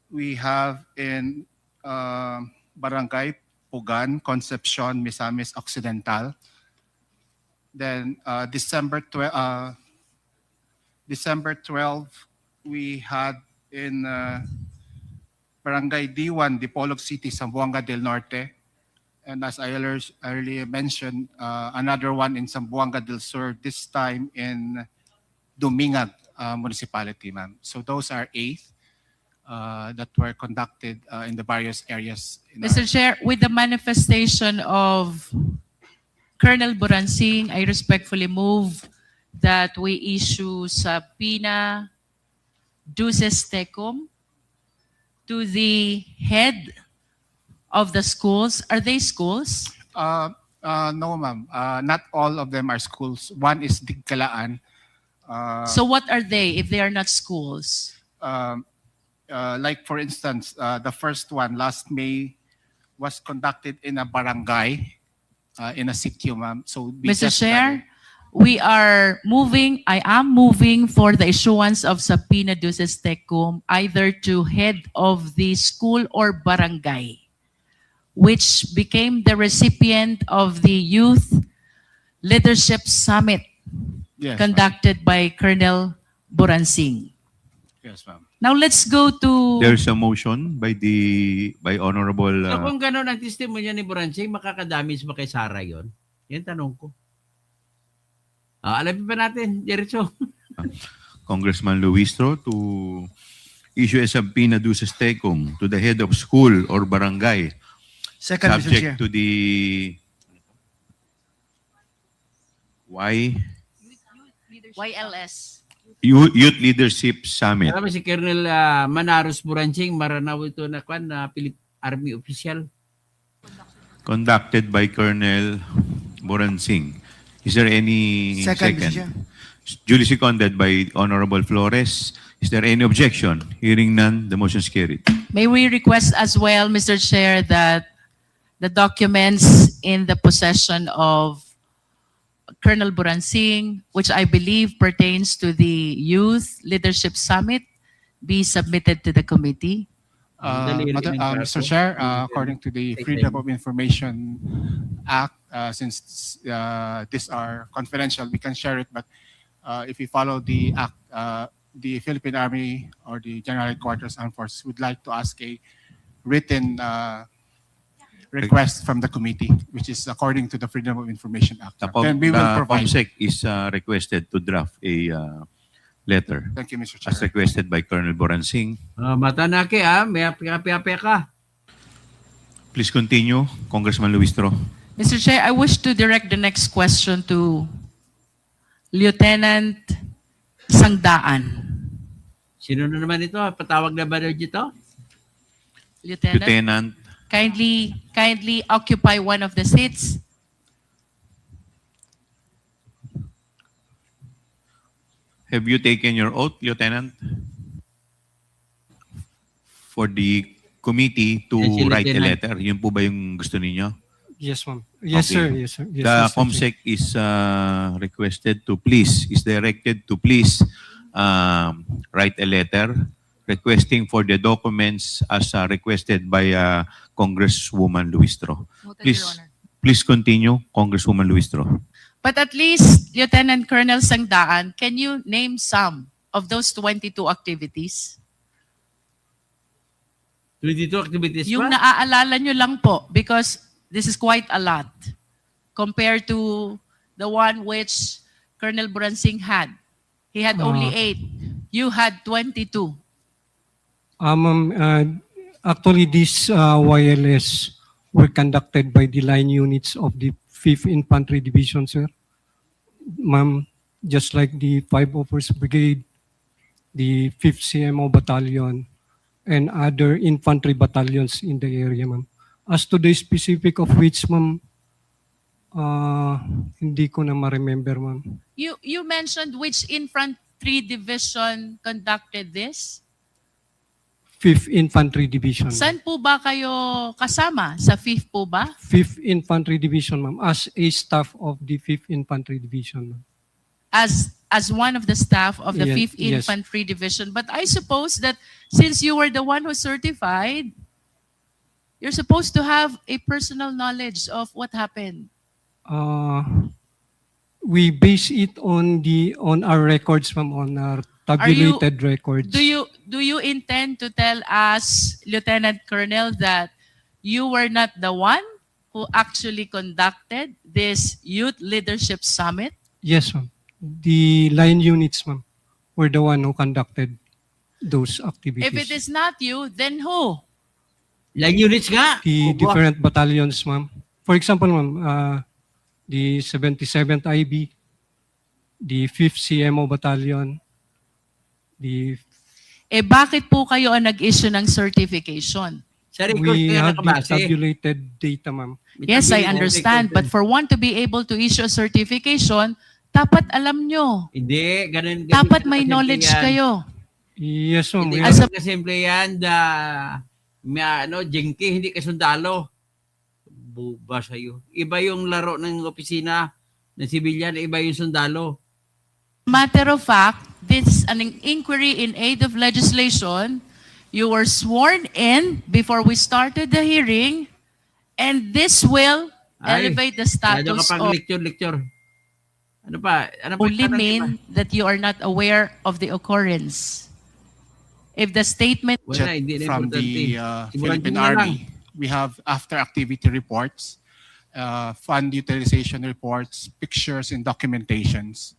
we have in Barangay Pugan, Concepcion, Misamis Occidental. Then December 12, we had in Barangay D1, Dipolog City, Zamboanga del Norte. And as I earlier mentioned, another one in Zamboanga del Sur, this time in Dumingag municipality, ma'am. So those are 8 that were conducted in the various areas. Mr. Chair, with the manifestation of Colonel Boransing, I respectfully move that we issue subpoena duces tecum to the head of the schools, are they schools? No, ma'am. Not all of them are schools. One is Digkalaan. So what are they if they are not schools? Like for instance, the first one last May was conducted in a barangay, in a sitio, ma'am. So we Mr. just Chair, I am moving for the issuance of subpoena duces tecum either to head of the school or barangay, which became the recipient of the Youth Leadership Summit Yes, ma'am. conducted by Colonel Buransing. Yes, ma'am. Now let's go to... There's a motion by Honorable So kung gano'n ang testimonya ni Buransing, makakadamage ba kay Sara yun? Yan tanong ko. Alamin pa natin, Jericho. Congressman Luistro to issue a subpoena duces tecum to the head of school or barangay Second, Mr. Chair. subject to the YLS. Youth Leadership Summit Alam mo si Colonel Manaros Buransing, maranaw ito na Army official. conducted by Colonel Boransing. Is there any Second, Mr. Chair. Duly seconded by Honorable Flores. Is there any objection? Hearing none, the motion is carried. May we request as well, Mr. Chair, that the documents in the possession of Colonel Buransing, which I believe pertains to the Youth Leadership Summit, be submitted to the committee. Mr. Chair, according to the Freedom of Information Act, since these are confidential, we can share it. But if we follow the act, the Philippine Army or the General Headquarters Armed Forces would like to ask a written request from the committee, which is according to the Freedom of Information Act. Then we will provide. COMSEC is requested to draft a letter Thank you, Mr. as Chair. requested by Colonel Boransing. Matanake may api-api ka. Please continue, Congressman Luistro. Mr. Chair, I wish to direct the next question to Lieutenant Sangdaan. Sino na naman ito? Patawag na ba dito? Lieutenant, Lieutenant, kindly occupy one of the seats. have you taken your oath, Lieutenant? For the committee to Yes, si write a Lieutenant. letter. Yun po ba yung gusto ninyo? Yes, ma'am. Yes, Okay. sir. Yes, sir. Yes, The Mr. Chair. COMSEC is requested to please, is directed to please write a letter requesting for the documents as requested by Congresswoman Luistro. Please continue, Congresswoman Luistro. But at least, Lieutenant Colonel Sangdaan, can you name some of those 22 activities? 22 activities Yung ba? naaalala nyo lang po, because this is quite a lot compared to the one which Colonel Buransing had. He had only 8. You had 22. Ma'am, actually, these YLS were conducted by the line units of the 5th Infantry Division, sir. Ma'am, just like the 501st Brigade, the 5th CMO Battalion, and other infantry battalions in the area, ma'am. As to the specific of which, ma'am, hindi ko na ma-remember, ma'am. You mentioned which infantry division conducted this? 5th Infantry Division. Saan po ba kayo kasama? Sa 5th po ba? 5th Infantry Division, ma'am, as a staff of the 5th Infantry Division, ma'am. As one of the staff of the Yes, 5th yes. Infantry Division. But I suppose that since you were the one who certified, you're supposed to have a personal knowledge of what happened. We base it on our records, ma'am, on our tabulated records. Do you intend to tell us, Lieutenant Colonel, that you were not the one who actually conducted this Youth Leadership Summit? Yes, ma'am. The line units, ma'am, were the one who conducted those activities. If it is not you, then who? Line units nga. The Opo. different battalions, ma'am. For example, ma'am, the 77th IB, the 5th CMO Battalion, the Bakit po kayo ang nag-issue ng certification? Sa record We kaya have the nakabase. tabulated data, ma'am. Yes, I understand. But for one to be able to issue a certification, dapat alam nyo. Hindi, ganun. Dapat ganun may kasimple knowledge yan. kayo. Yes, ma'am. Hindi We As have, ganun kasimple yan na Jinky, hindi ka sundalo. Buba sa'yo. Iba yung laro ng opisina ng sibilyan, iba yung sundalo. Matter of fact, this is an inquiry in aid of legislation. You were sworn in before we started the hearing, and this will Ay, elevate the Masyado status ka pang of lecture. Ano pa? Ano pa only tanong mean iba? that you are not aware of the occurrence. If the statement Wala, hindi na From importante. the Simulan Philippine mo na lang. Army, we have after activity reports, fund utilization reports, pictures and documentations.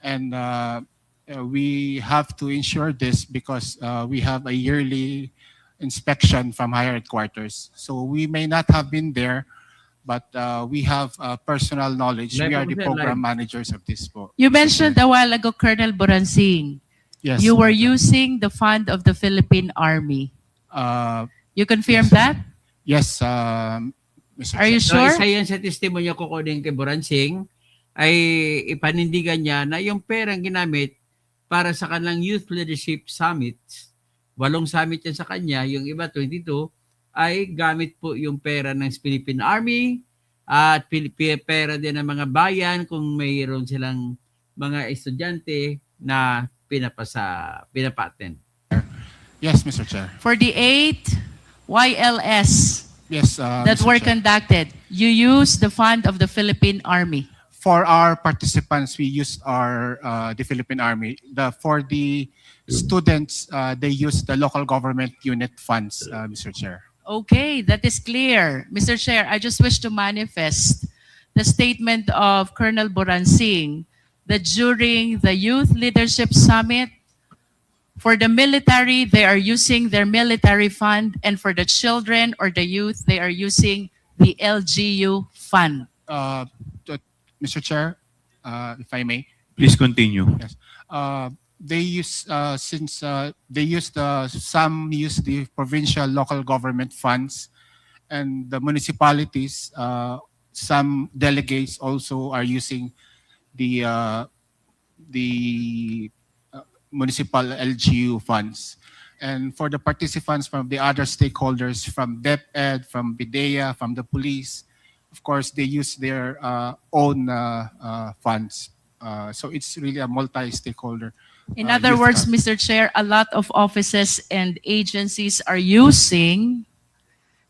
And we have to ensure this because we have a yearly inspection from higher headquarters. So we may not have been there, but we have personal knowledge. Live We are po the siya, program live. managers of this. you mentioned a while ago, Colonel Boransing, Yes. you were using the fund of the Philippine Army. You confirm that? Yes, Mr. Are you Chair. So, sure? isa yan sa testimonya ko kunin kay Boransing ay ipanindigan niya na yung perang ginamit para sa kanilang Youth Leadership Summits, 8 summit yan sa kanya, yung iba 22, ay gamit po yung pera ng Philippine Army at pera din ng mga bayan kung mayroon silang mga estudyante na pinapaten. Yes, Mr. Chair. For the 8 YLS Yes, that Mr. were Chair. conducted, you used the fund of the Philippine Army. For our participants, we used the Philippine Army. For the students, they use the local government unit funds, Mr. Chair. Okay, that is clear. Mr. Chair, I just wish to manifest the statement of Colonel Boransing that during the Youth Leadership Summit, for the military, they are using their military fund, and for the children or the youth, they are using the LGU fund. Mr. Chair, if I may, Please continue. they use some use the provincial local government funds, and the municipalities. Some delegates also are using the municipal LGU funds. And for the participants from the other stakeholders, from DepEd, from BIDEA, from the police, of course, they use their own funds. So it's really a multi-stakeholder. In other youth words, fund. Mr. Chair, a lot of offices and agencies are using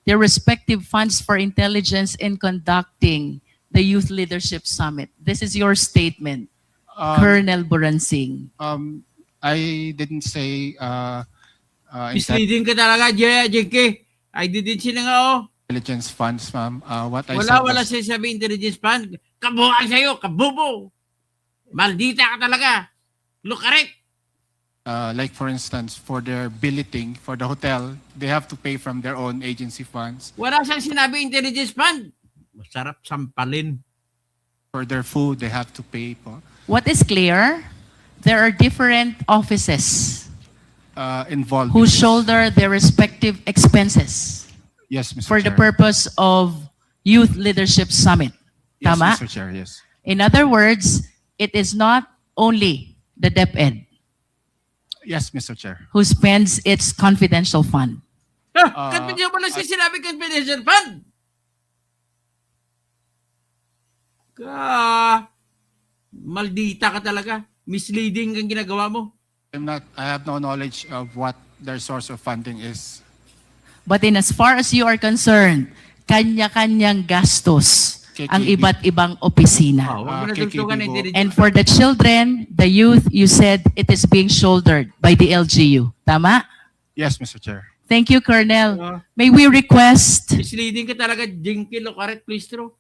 their respective funds for intelligence in conducting the Youth Leadership Summit. This is your statement, Colonel Boransing. I didn't say Misleading ka talaga, Jinky. I didn't sila nga, oh. intelligence funds, ma'am. What I Wala said was, sabi intelligence fund. Kabuhan sa'yo, kabubo. Maldita ka talaga. Look at it. like for instance, for their billeting for the hotel, they have to pay from their own agency funds. Wala siyang sinabi intelligence fund. Masarap sampalin. For their food, they have to pay po. What is clear, there are different offices Involved. who in this. shoulder their respective expenses Yes, Mr. for the Chair. purpose of Youth Leadership Summit. Yes, Tama? Mr. Chair, yes. In other words, it is not only the DepEd Yes, Mr. Chair. who spends its confidential fund. Confidential mo lang siya sinabi confidential fund. Maldita ka talaga. Misleading ang ginagawa mo. I have no knowledge of what their source of funding is. But in as far as you are concerned, kanya-kanyang gastos ang KKB. iba't ibang opisina. Huwag mo na KKB dugtungan po. intelligence And for the children, the youth, you said it is being shouldered by the LGU. Tama? Yes, Mr. Chair. Thank you, Colonel. May we request, Misleading ka talaga, Jinky Locaret Plistro.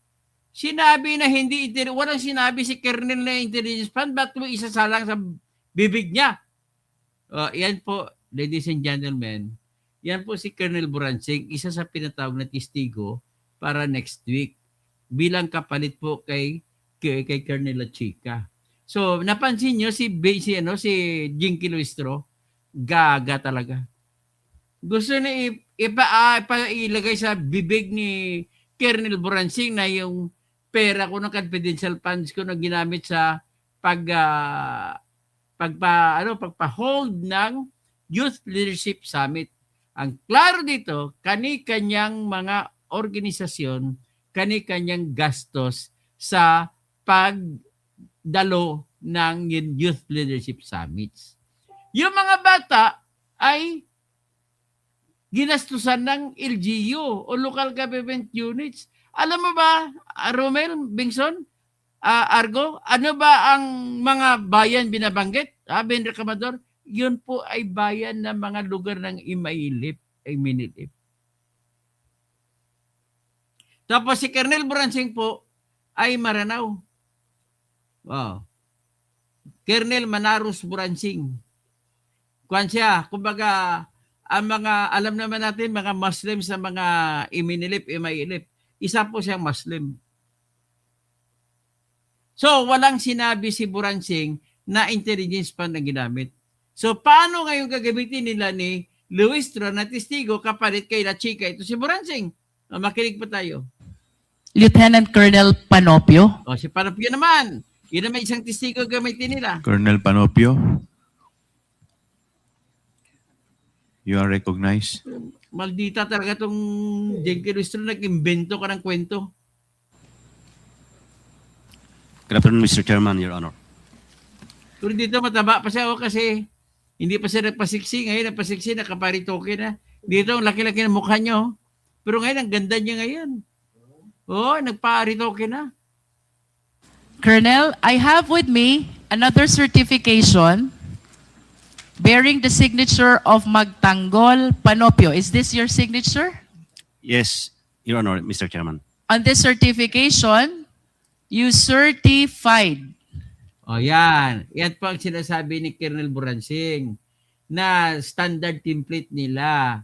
Sinabi na hindi, walang sinabi si Kernel na intelligence fund, ba't mo isasalang sa bibig niya? Yan po, ladies and gentlemen, yan po si Colonel Boransing, isa sa pinatawag na testigo para next week bilang kapalit po kay Colonel Chica. So, napansin nyo si Jinky Luistro, gaga talaga. Gusto na ilagay sa bibig ni Colonel Buransing na yung pera ko ng confidential funds ko na ginamit sa pagpa-hold ng Youth Leadership Summit. Ang klaro dito, kani-kanyang mga organisasyon, kani-kanyang gastos sa pagdalo ng Youth Leadership Summits. Yung mga bata ay ginastusan ng LGU o Local Government Units. Alam mo ba, Romel, Bingson, Argo, ano ba ang mga bayan binabanggit? Ben Recamador, yun po ay bayan ng mga lugar ng Imailip, Minilip. Tapos si Colonel Buransing po ay Maranao. Wow. Colonel Manaros Buransing. Kuwan siya, kumbaga, ang mga, alam naman natin, mga Muslim sa mga Iminilip, Imailip, isa po siyang Muslim. So, walang sinabi si Buransing na intelligence pa na ginamit. So, paano ngayon gagamitin nila ni Luis Tron na testigo kapalit kay La Chica? Ito si Buransing. Makinig pa tayo. Lieutenant Colonel Panopio. O, si Panopio naman. Yun naman isang testigo gamitin nila. Colonel Panopio, you are recognized. Maldita talaga itong Jenky Luis Tron. Nag-imbento ka ng kwento. Good afternoon, Mr. Chairman, Your Honor. Pero dito mataba pa siya kasi hindi pa siya nagpasiksi. Ngayon nagpasiksi, nakaparitoke na. Dito ang laki-laki ng mukha niyo. Pero ngayon ang ganda niya ngayon. Oh, nagparitoke na. Colonel, I have with me another certification bearing the signature of Magtanggol Panopio. Is this your signature? Yes, Your Honor, Mr. Chairman. On this certification, you certified. O yan. Yan po ang sinasabi ni Colonel Buransing na standard template nila.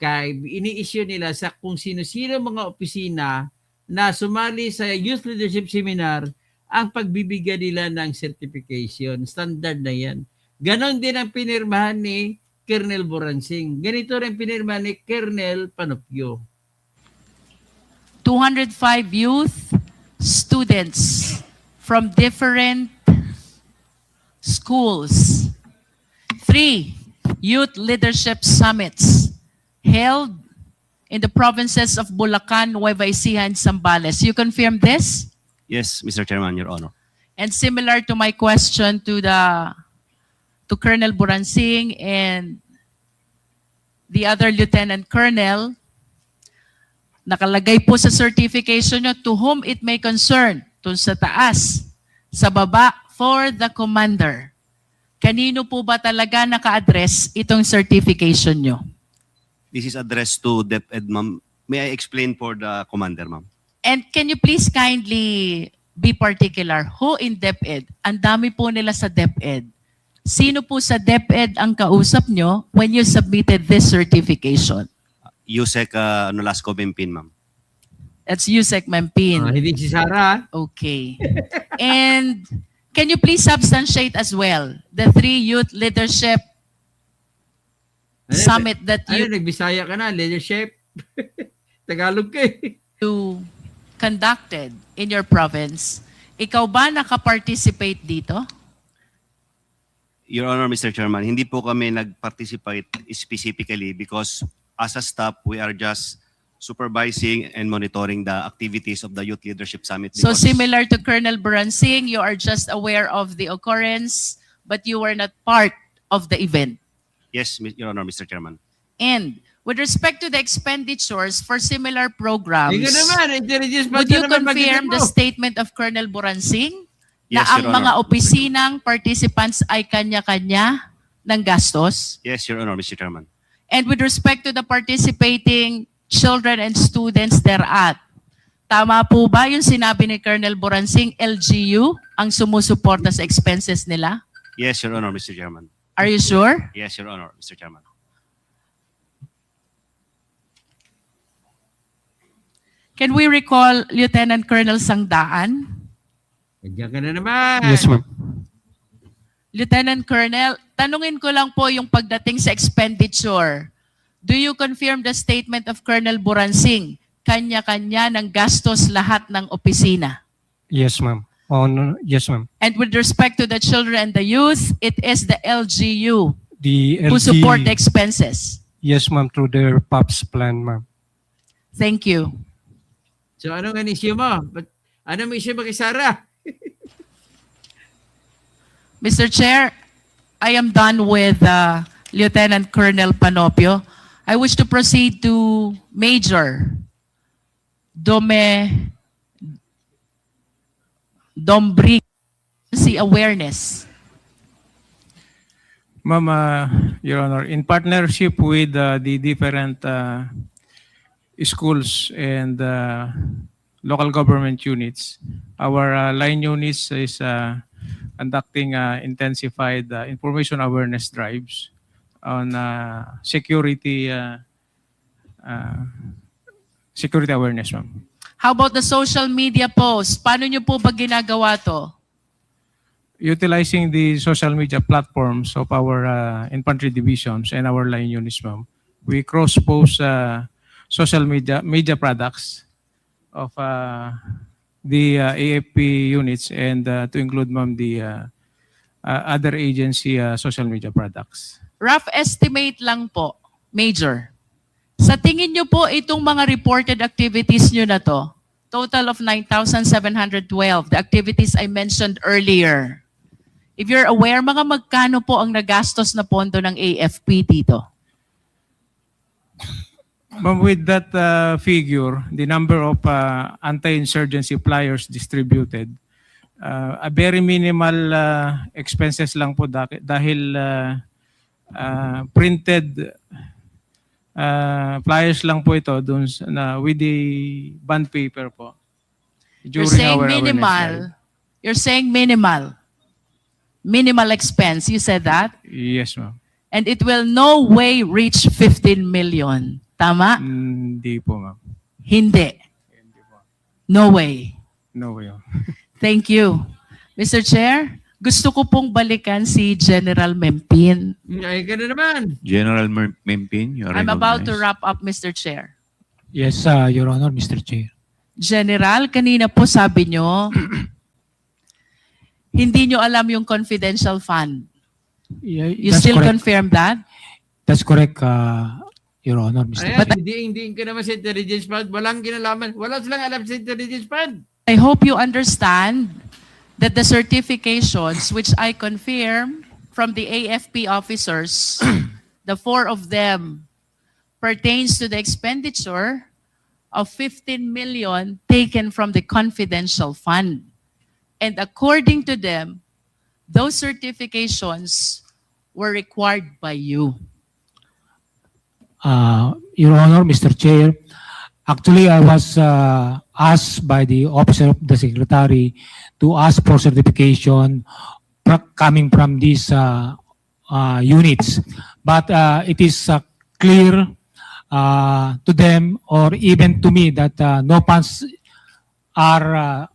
Kaya ini-issue nila sa kung sino-sino mga opisina na sumali sa Youth Leadership Seminar ang pagbibigyan nila ng certification. Standard na yan. Ganon din ang pinirmahan ni Colonel Buransing. Ganito rin pinirmahan ni Colonel Panopio. 205 youth students from different schools. 3 youth leadership summits held in the provinces of Bulacan, Nueva Ecija, and Zambales. You confirm this? Yes, Mr. Chairman, Your Honor. And similar to my question to Colonel Buransing and the other Lieutenant Colonel, nakalagay po sa certification nyo, to whom it may concern, to sa taas, sa baba, for the commander. Kanino po ba talaga naka-address itong certification nyo? This is addressed to DepEd, ma'am. May I explain for the commander, ma'am? And can you please kindly be particular? Who in DepEd? Ang dami po nila sa DepEd. Sino po sa DepEd ang kausap nyo when you submitted this certification? Yusek Nolasco Bempin, ma'am. That's Yusek Mampin. Hindi si Sarah. Okay. And can you please substantiate as well the 3 youth leadership summit that Ano, you nagbisaya ka na, leadership. Tagalog ka eh. conducted in your province? Ikaw ba nakaparticipate dito? Your Honor, Mr. Chairman, hindi po kami nag-participate specifically because as a staff, we are just supervising and monitoring the activities of the Youth Leadership Summit. So because- similar to Colonel Buransing, you are just aware of the occurrence, but you were not part of the event. Yes, Your Honor, Mr. Chairman. And with respect to the expenditures for similar programs, Ikaw naman, intelligence pa would you naman confirm magitin the mo. statement of Colonel Buransing na Yes, ang Your mga Honor. opisinang participants ay kanya-kanya ng gastos? Yes, Your Honor, Mr. Chairman. And with respect to the participating children and students thereat, tama po ba yung sinabi ni Colonel Buransing, LGU ang sumusuporta sa expenses nila? Yes, Your Honor, Mr. Chairman. Are you sure? Yes, Your Honor, Mr. Chairman. Can we recall Lieutenant Colonel Sangdaan? Diyan ka na naman. Yes, ma'am. Lieutenant Colonel, tanungin ko lang po yung pagdating sa expenditure Do you confirm the statement of Colonel Buransing? Kanya-kanya ng gastos lahat ng opisina. Yes, ma'am. Yes, ma'am. And with respect to the children and the youth, it is the LGU The who LG, support the expenses. yes, ma'am, through their POPs plan, ma'am. Thank you. So anong issue mo? Anong issue mo kay Sarah? Mr. Chair, I am done with Lieutenant Colonel Panopio. I wish to proceed to Major Dombric awareness. Ma'am, Your Honor, in partnership with the different schools and local government units, our line units is conducting intensified information awareness drives on security awareness, ma'am. How about the social media posts? Paano nyo po ba ginagawa to? Utilizing the social media platforms of our infantry divisions and our line units, ma'am, we cross-post social media products of the AFP units and to include, ma'am, the other agency social media products. Rough estimate lang po, Major. Sa tingin nyo po itong mga reported activities nyo na to, total of 9,712, the activities I mentioned earlier. If you're aware, mga magkano po ang nagastos na pondo ng AFP dito? Ma'am, with that figure, the number of anti-insurgency flyers distributed, a very minimal expenses lang po dahil printed flyers lang po ito dun with the bond paper po. You're saying minimal. You're saying minimal. Minimal expense. You said that? Yes, ma'am. And it will no way reach 15 million. Tama? Hindi po, ma'am. Hindi. No way. No way. Thank you. Mr. Chair, gusto ko pong balikan si General Mempin. Ay, gano'n naman. General Mempin, you are I'm about to recognized. wrap up, Mr. Chair. Yes, Your Honor, Mr. Chair. General, kanina po sabi nyo, hindi nyo alam yung confidential fund. Yeah, You that's still correct. confirm that? That's correct, Your Honor, Mr. Ayan, Chair. hindi ka naman sa intelligence fund. Walang kinalaman. Wala silang alam sa intelligence fund. I hope you understand that the certifications which I confirm from the AFP officers, the 4 of them, pertains to the expenditure of 15 million taken from the confidential fund. And according to them, those certifications were required by you. Your Honor, Mr. Chair, actually, I was asked by the Officer of the Secretary to ask for certification coming from these units. But it is clear to them or even to me that no funds are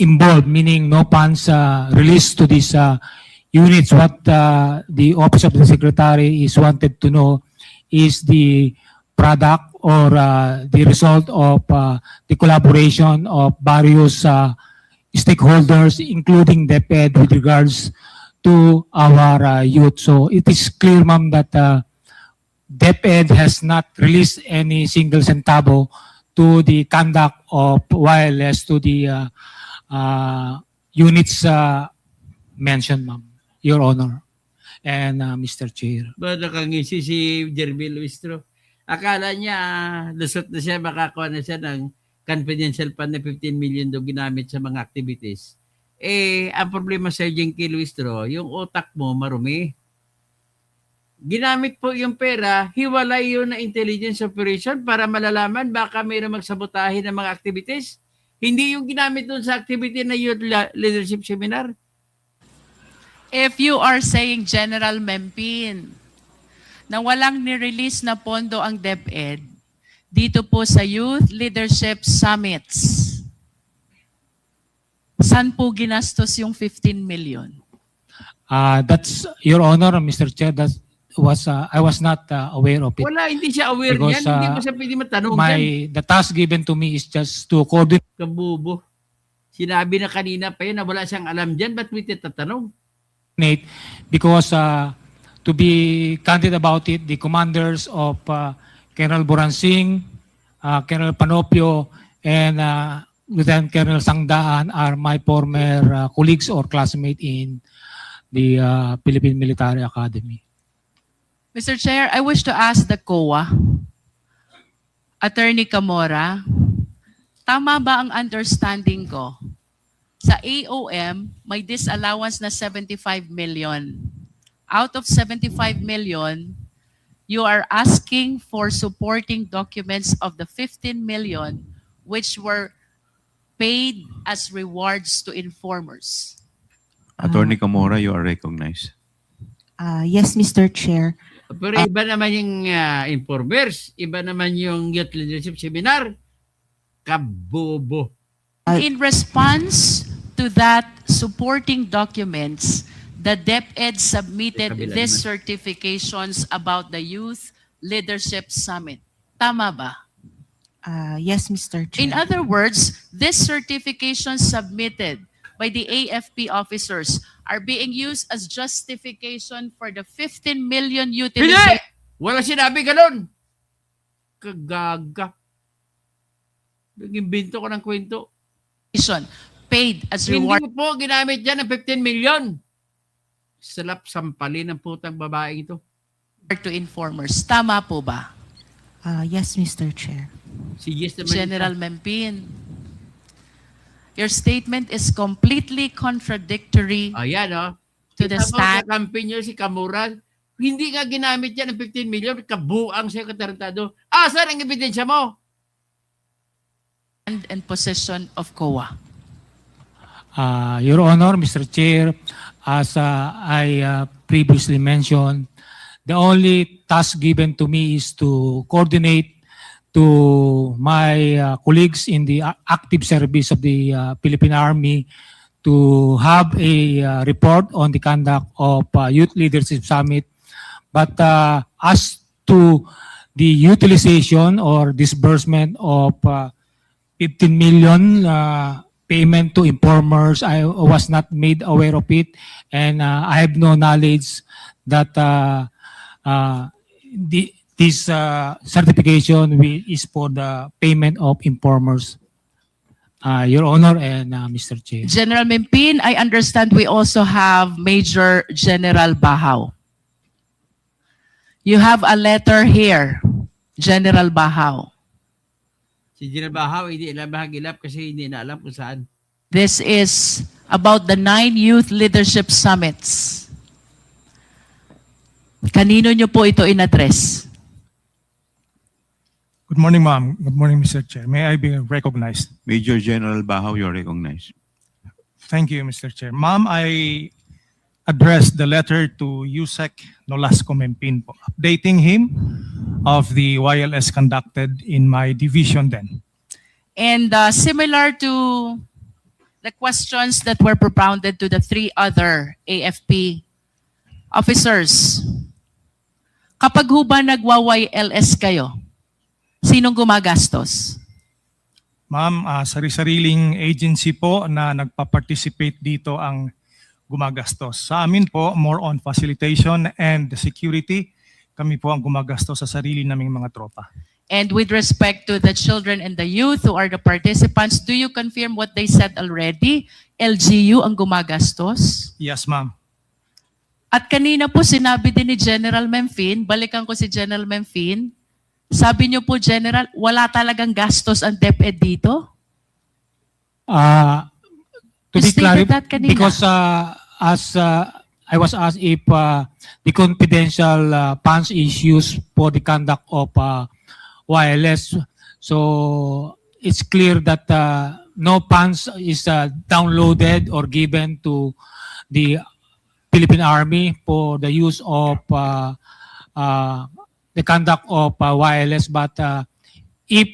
involved, meaning no funds released to these units. What the Office of the Secretary is wanted to know is the product or the result of the collaboration of various stakeholders, including DepEd, with regards to our youth. So it is clear, ma'am, that DepEd has not released any single centavo to the conduct of wireless to the units mentioned, ma'am, Your Honor and Mr. Chair. Ba, nakangisi si Jeremy Luistro. Akala niya, lusot na siya, makakuha na siya ng confidential fund na 15 million daw ginamit sa mga activities. Eh, ang problema sa Jenky Luistro, yung utak mo marumi. Ginamit po yung pera, hiwalay yun na intelligence operation para malalaman baka mayroong magsabotahe ng mga activities. Hindi yung ginamit doon sa activity na youth leadership seminar. If you are saying, General Mempin, na walang ni-release na pondo ang DepEd dito po sa Youth Leadership Summits, saan po ginastos yung 15 million? That's, Your Honor, Mr. Chair, I was not aware of it. Wala, hindi siya aware Because, niyan. Hindi mo siya pwede matanong yan. The task given to me is just to coordinate Kabubo. Sinabi na kanina pa yun na wala siyang alam dyan. Ba't mo titatanong? because to be candid about it, the commanders of Colonel Buransing, Colonel Panopio, and Lieutenant Colonel Sangdaan are my former colleagues or classmates in the Philippine Military Academy. Mr. Chair, I wish to ask the COA, Attorney Camora, tama ba ang understanding ko? Sa AOM, may disallowance na 75 million. Out of 75 million, you are asking for supporting documents of the 15 million which were paid as rewards to informers. Attorney Camora, you are recognized. Yes, Mr. Chair. Pero iba naman yung informers. Iba naman yung youth leadership seminar. Kabobo. In response to that supporting documents, the DepEd submitted these certifications about the Youth Leadership Summit. Tama ba? Yes, Mr. Chair. In other words, these certifications submitted by the AFP officers are being used as justification for the 15 million Hindi! utilization. Wala sinabi ganun. Kagaga. Nag-imbento ko ng kwento. Paid as Hindi reward po ginamit dyan ng 15 million. Salap sampalin ng putang babaeng ito. to informers. Tama po ba? Yes, Mr. Chair. Si Yes naman General Mempin, your statement is completely contradictory Ayan, oh. to the stand. Campaign nyo si Camora. Hindi nga ginamit yan ng 15 million. Kabuang siya katarantado. Saan ang ebidensya mo? And possession of COA. Your Honor, Mr. Chair, as I previously mentioned, the only task given to me is to coordinate to my colleagues in the active service of the Philippine Army to have a report on the conduct of Youth Leadership Summit. But as to the utilization or disbursement of 15 million payment to informers, I was not made aware of it, and I have no knowledge that this certification is for the payment of informers. Your Honor and Mr. Chair. General Mempin, I understand we also have Major General Bahaw. You have a letter here, General Bahaw. Si General Bahaw, hindi ilabahagilap kasi hindi na alam kung saan. This is about the 9 Youth Leadership Summits. Kanino nyo po ito in-address? Good morning, ma'am. Good morning, Mr. Chair. May I be recognized? Major General Bahaw, you are recognized. Thank you, Mr. Chair. Ma'am, I addressed the letter to Yusek Nolasco Mempin, po, updating him of the YLS conducted in my division then. And similar to the questions that were propounded to the 3 other AFP officers, kapag ho ba nagwa-YLS kayo, sinong gumagastos? Ma'am, sari-sariling agency po na nagpa-participate dito ang gumagastos. Sa amin po, more on facilitation and security. Kami po ang gumagastos sa sarili naming mga tropa. And with respect to the children and the youth who are the participants, do you confirm what they said already? LGU ang gumagastos? Yes, ma'am. At kanina po sinabi din ni General Mempin, balikan ko si General Mempin, sabi niyo po, General, wala talagang gastos ang DepEd dito? To You be stated clarified, that kanina. because as I was asked if the confidential funds is used for the conduct of wireless, so it's clear that no funds is downloaded or given to the Philippine Army for the use of the conduct of wireless, but if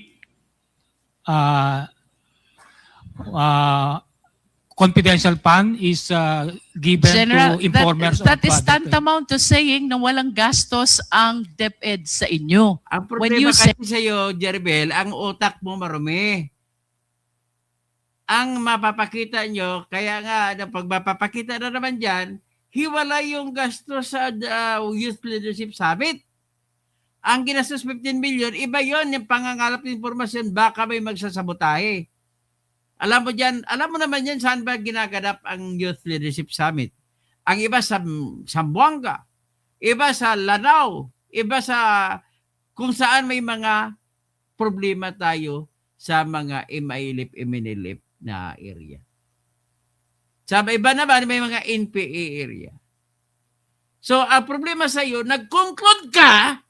confidential fund is given General, to informers that of is DepEd. tantamount to saying na walang gastos ang DepEd sa inyo. Ang When problema you say- kasi sa'yo, Jeribel, ang utak mo marumi. Ang mapapakita nyo, kaya nga, pag mapapakita na naman dyan, hiwala yung gastos sa Youth Leadership Summit. Ang ginastos 15 million, iba yon yung pangangalap ng informasyon, baka may magsasabotahe. Alam mo dyan, alam mo naman yan saan ba ginaganap ang Youth Leadership Summit. Ang iba sa Zamboanga, iba sa Lanao, iba sa kung saan may mga problema tayo sa mga imailip na area. Sa iba naman may mga NPA area. So, ang problema sa iyo, nag-conclude ka,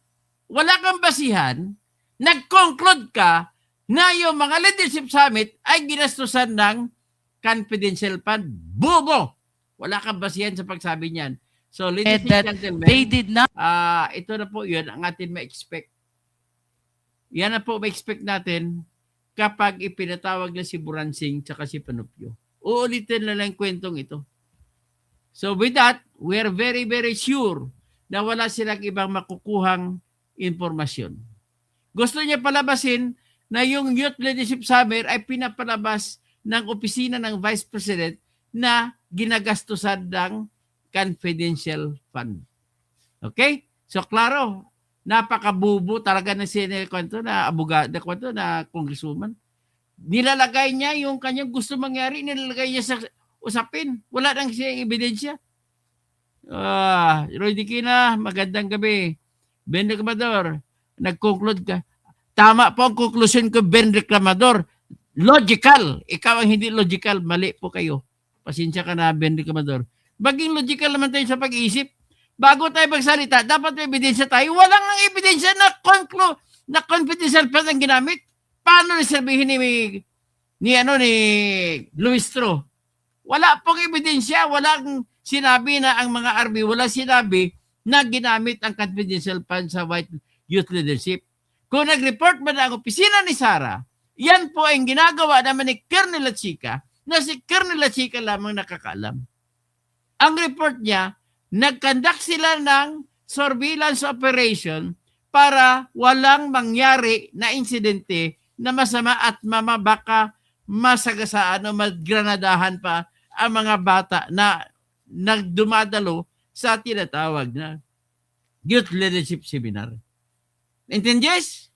wala kang basihan, nag-conclude ka na yung mga leadership summit ay ginastusan ng confidential fund. Bobo! Wala kang basihan sa pagsabi niyan. So, ladies that and gentlemen, they did not ito na po yun ang atin ma-expect. Yan na po ma-expect natin kapag ipinatawag na si Buransing tsaka si Panupio. Uulitin na lang kwentong ito. So with that, we are very, very sure na wala silang ibang makukuhang informasyon. Gusto niya palabasin na yung Youth Leadership Summit ay pinapalabas ng opisina ng Vice President na ginagastusan ng confidential fund. Okay? So klaro, napakabubo talaga ng kwento na abogado na congresswoman. Nilalagay niya yung kanyang gusto mangyari, nilalagay niya sa usapin. Wala nang siya ebidensya. Roy Dikina, magandang gabi. Ben Reclamador, nag-conclude ka. Tama po ang conclusion ko, Ben Reclamador. Logical. Ikaw ang hindi logical. Mali po kayo. Pasensya ka na, Ben Reclamador. Maging logical naman tayo sa pag-iisip. Bago tayo magsalita, dapat may ebidensya tayo. Walang ang ebidensya na confidential fund ang ginamit. Paano nasabihin ni Luis Tro? Wala pong ebidensya, walang sinabi na ang mga RB, wala sinabi na ginamit ang confidential fund sa White Youth Leadership. Kung nag-report man ang opisina ni Sara, yan po ang ginagawa naman ni Colonel Lachica, na si Colonel Lachica lamang nakakaalam. Ang report niya, nag-conduct sila ng surveillance operation para walang mangyari na insidente na masama at baka masagasaan o magranadahan pa ang mga bata na nagdumadalo sa tinatawag na Youth Leadership Seminar. Intindies?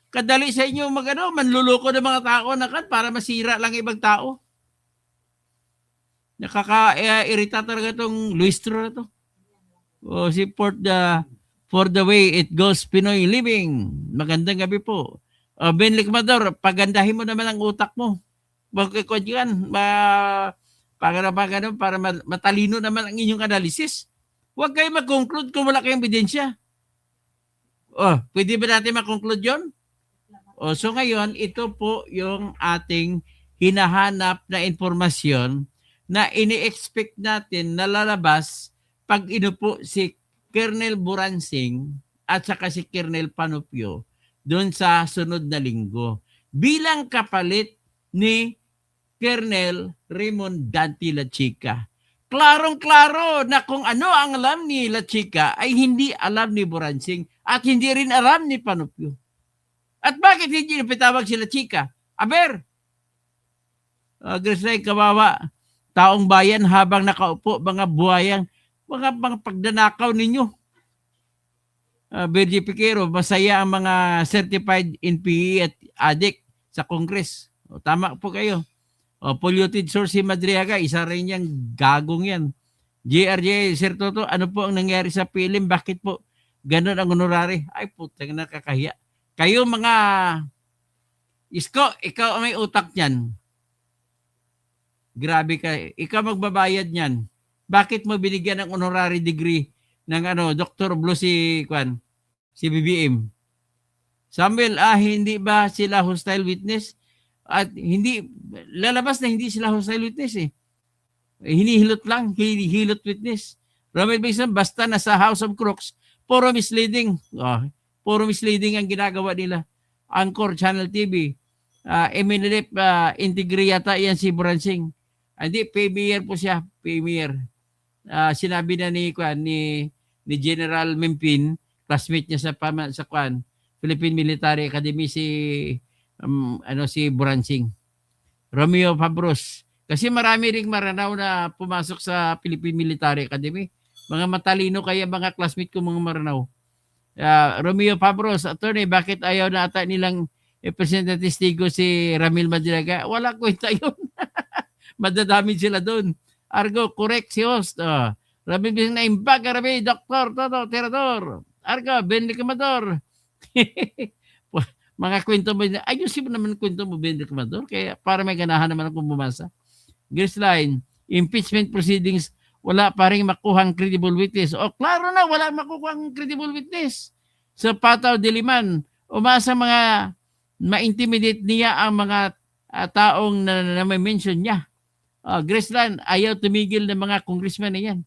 Kadali sa inyo manluloko ng mga tao na para masira lang ibang tao. Nakaka-irita talaga itong Luis Tro na to. Si for the way it goes Pinoy living. Magandang gabi po. Ben Reclamador, pagandahin mo naman ang utak mo. Bakit yan? Para matalino naman ang inyong analysis. Huwag kayo mag-conclude kung wala kayong ebidensya. Pwede ba natin mag-conclude yun? So ngayon, ito po yung ating hinahanap na informasyon na ini-expect natin na lalabas pag inupo si Colonel Buransing at saka si Colonel Panupio doon sa sunod na linggo bilang kapalit ni Colonel Raymond Dante Lachica. Klarong-klaro na kung ano ang alam ni Lachica ay hindi alam ni Buransing at hindi rin alam ni Panupio. At bakit hindi napitawag si Lachica? Aber, Grisay, kawawa, taong bayan habang nakaupo, mga buhayang, mga pagdanakaw ninyo. Virgie Piquero, masaya ang mga certified NPE at ADIC sa Congress. Tama po kayo. Polluted source si Madriaga, isa rin yung gagong yan. JRJ, Sir Toto, ano po ang nangyari sa PLM? Bakit po ganun ang honorary? Ay, putang nakakahiya. Kayo mga Isko, ikaw ang may utak niyan. Grabe ka. Ikaw magbabayad niyan. Bakit mo binigyan ng honorary degree ng Dr. Blue si BBM? Samuel, hindi ba sila hostile witness? At hindi, lalabas na hindi sila hostile witness eh. Hinihilot lang, hinihilot witness. Romel Bison, basta nasa House of Crooks, puro misleading. Puro misleading ang ginagawa nila. Anchor, Channel TV. Eminelep Integri yata yan si Bransing. Hindi, Premier po siya, Premier. Sinabi na ni General Mempin, classmate niya sa Philippine Military Academy si Bransing. Romeo Fabros. Kasi marami ring Maranao na pumasok sa Philippine Military Academy. Mga matalino kaya mga classmate ko mga Maranao. Romeo Fabros, attorney, bakit ayaw na ata nilang i-present na testigo si Ramil Madriaga? Wala kwenta yun. Madadami sila doon. Argo, correct si host. Ramil na imbag, Ramil, doktor, todo, tirador. Argo, Bendicamador. Mga kwento mo, ayusin mo naman kwento mo, Bendicamador, kaya para may ganahan naman akong bumasa. Graceline, impeachment proceedings, wala pa rin makuhang credible witness. O klaro na, wala makukuhang credible witness. Sa Pataw Diliman, umasa mga ma-intimidate niya ang mga taong na may mention niya. Graceland, ayaw tumigil ng mga congressman na yan.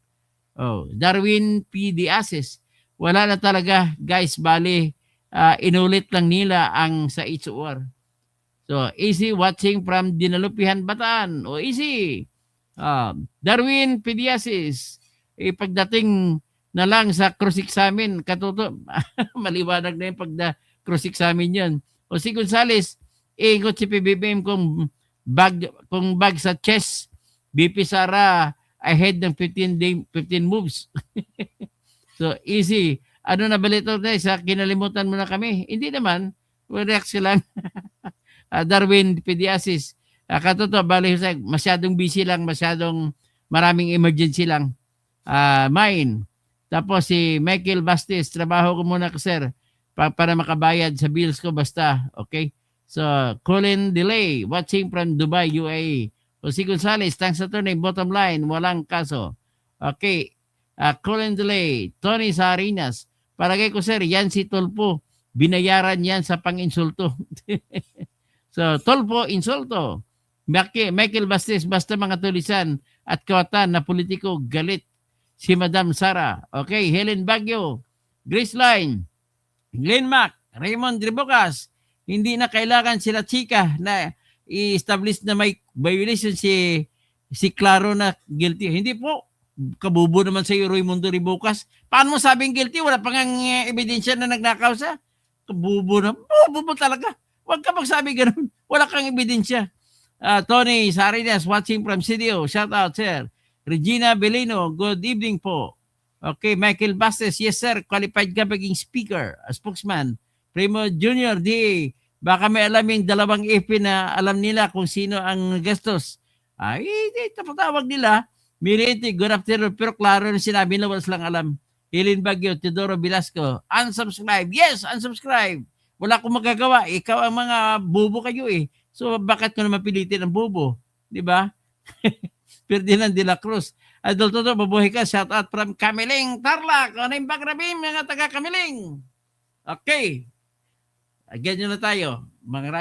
Darwin P. Diases, wala na talaga, guys, bali, inulit lang nila ang sa HOR. So, easy watching from Dinalupihan, Bataan. Easy. Darwin P. Diases, pagdating na lang sa cross-examine, katuto, maliwanag na yung pagda-cross-examine yan. Si Gonzales, ikot si PBBM kung bag sa chess, BP Sara ahead ng 15 moves. So, easy. Ano na balito tayo sa kinalimutan mo na kami? Hindi naman. React lang. Darwin Pediasis. Katuto, bali masyadong busy lang, masyadong maraming emergency lang. Mine. Tapos si Michael Bastis, trabaho ko muna sir para makabayad sa bills ko basta. Okay? So, Colin Delay, watching from Dubai, UAE. Si Gonzales, thanks sa attorney, bottom line, walang kaso. Okay. Colin Delay, Tony Sarinas, palagay ko sir, yan si Tolpo, binayaran yan sa pang-insulto. So, Tolpo, insulto. Michael Bastis, basta mga tulisan at kawatan na politiko, galit. Si Madam Sara. Okay, Helen Baguio, Grace Line, Glenn Mac, Raymond Ribocas, hindi na kailangan sila chika na i-establish na may violation si Claro na guilty. Hindi po. Kabubo naman sa iyo, Raimundo Ribocas. Paano mo sabing guilty? Wala pang ebidensya na nagnakaw sa? Kabubo na. Bubo talaga. Huwag ka magsabi ganun. Wala kang ebidensya. Tony Sarinas, watching from CDO. Shout out, sir. Regina Belino, good evening po. Okay, Michael Bastes, yes sir, qualified ka maging speaker, spokesman. Primo Junior, baka may alam yung dalawang FP na alam nila kung sino ang gastos. Tapatawag nila. Miriti, good afternoon. Pero klaro na sinabi na wala silang alam. Helen Baguio, Teodoro Velasco, unsubscribe. Yes, unsubscribe. Wala akong magagawa. Ikaw ang mga bobo kayo eh. So bakit ko naman pilitin ang bobo? Di ba? Ferdinand de la Cruz. Adol Toto, mabuhay ka. Shout out from Kamiling, Tarlac. Ano yung bagrabim, mga taga Kamiling? Okay. Again nyo na tayo. Marami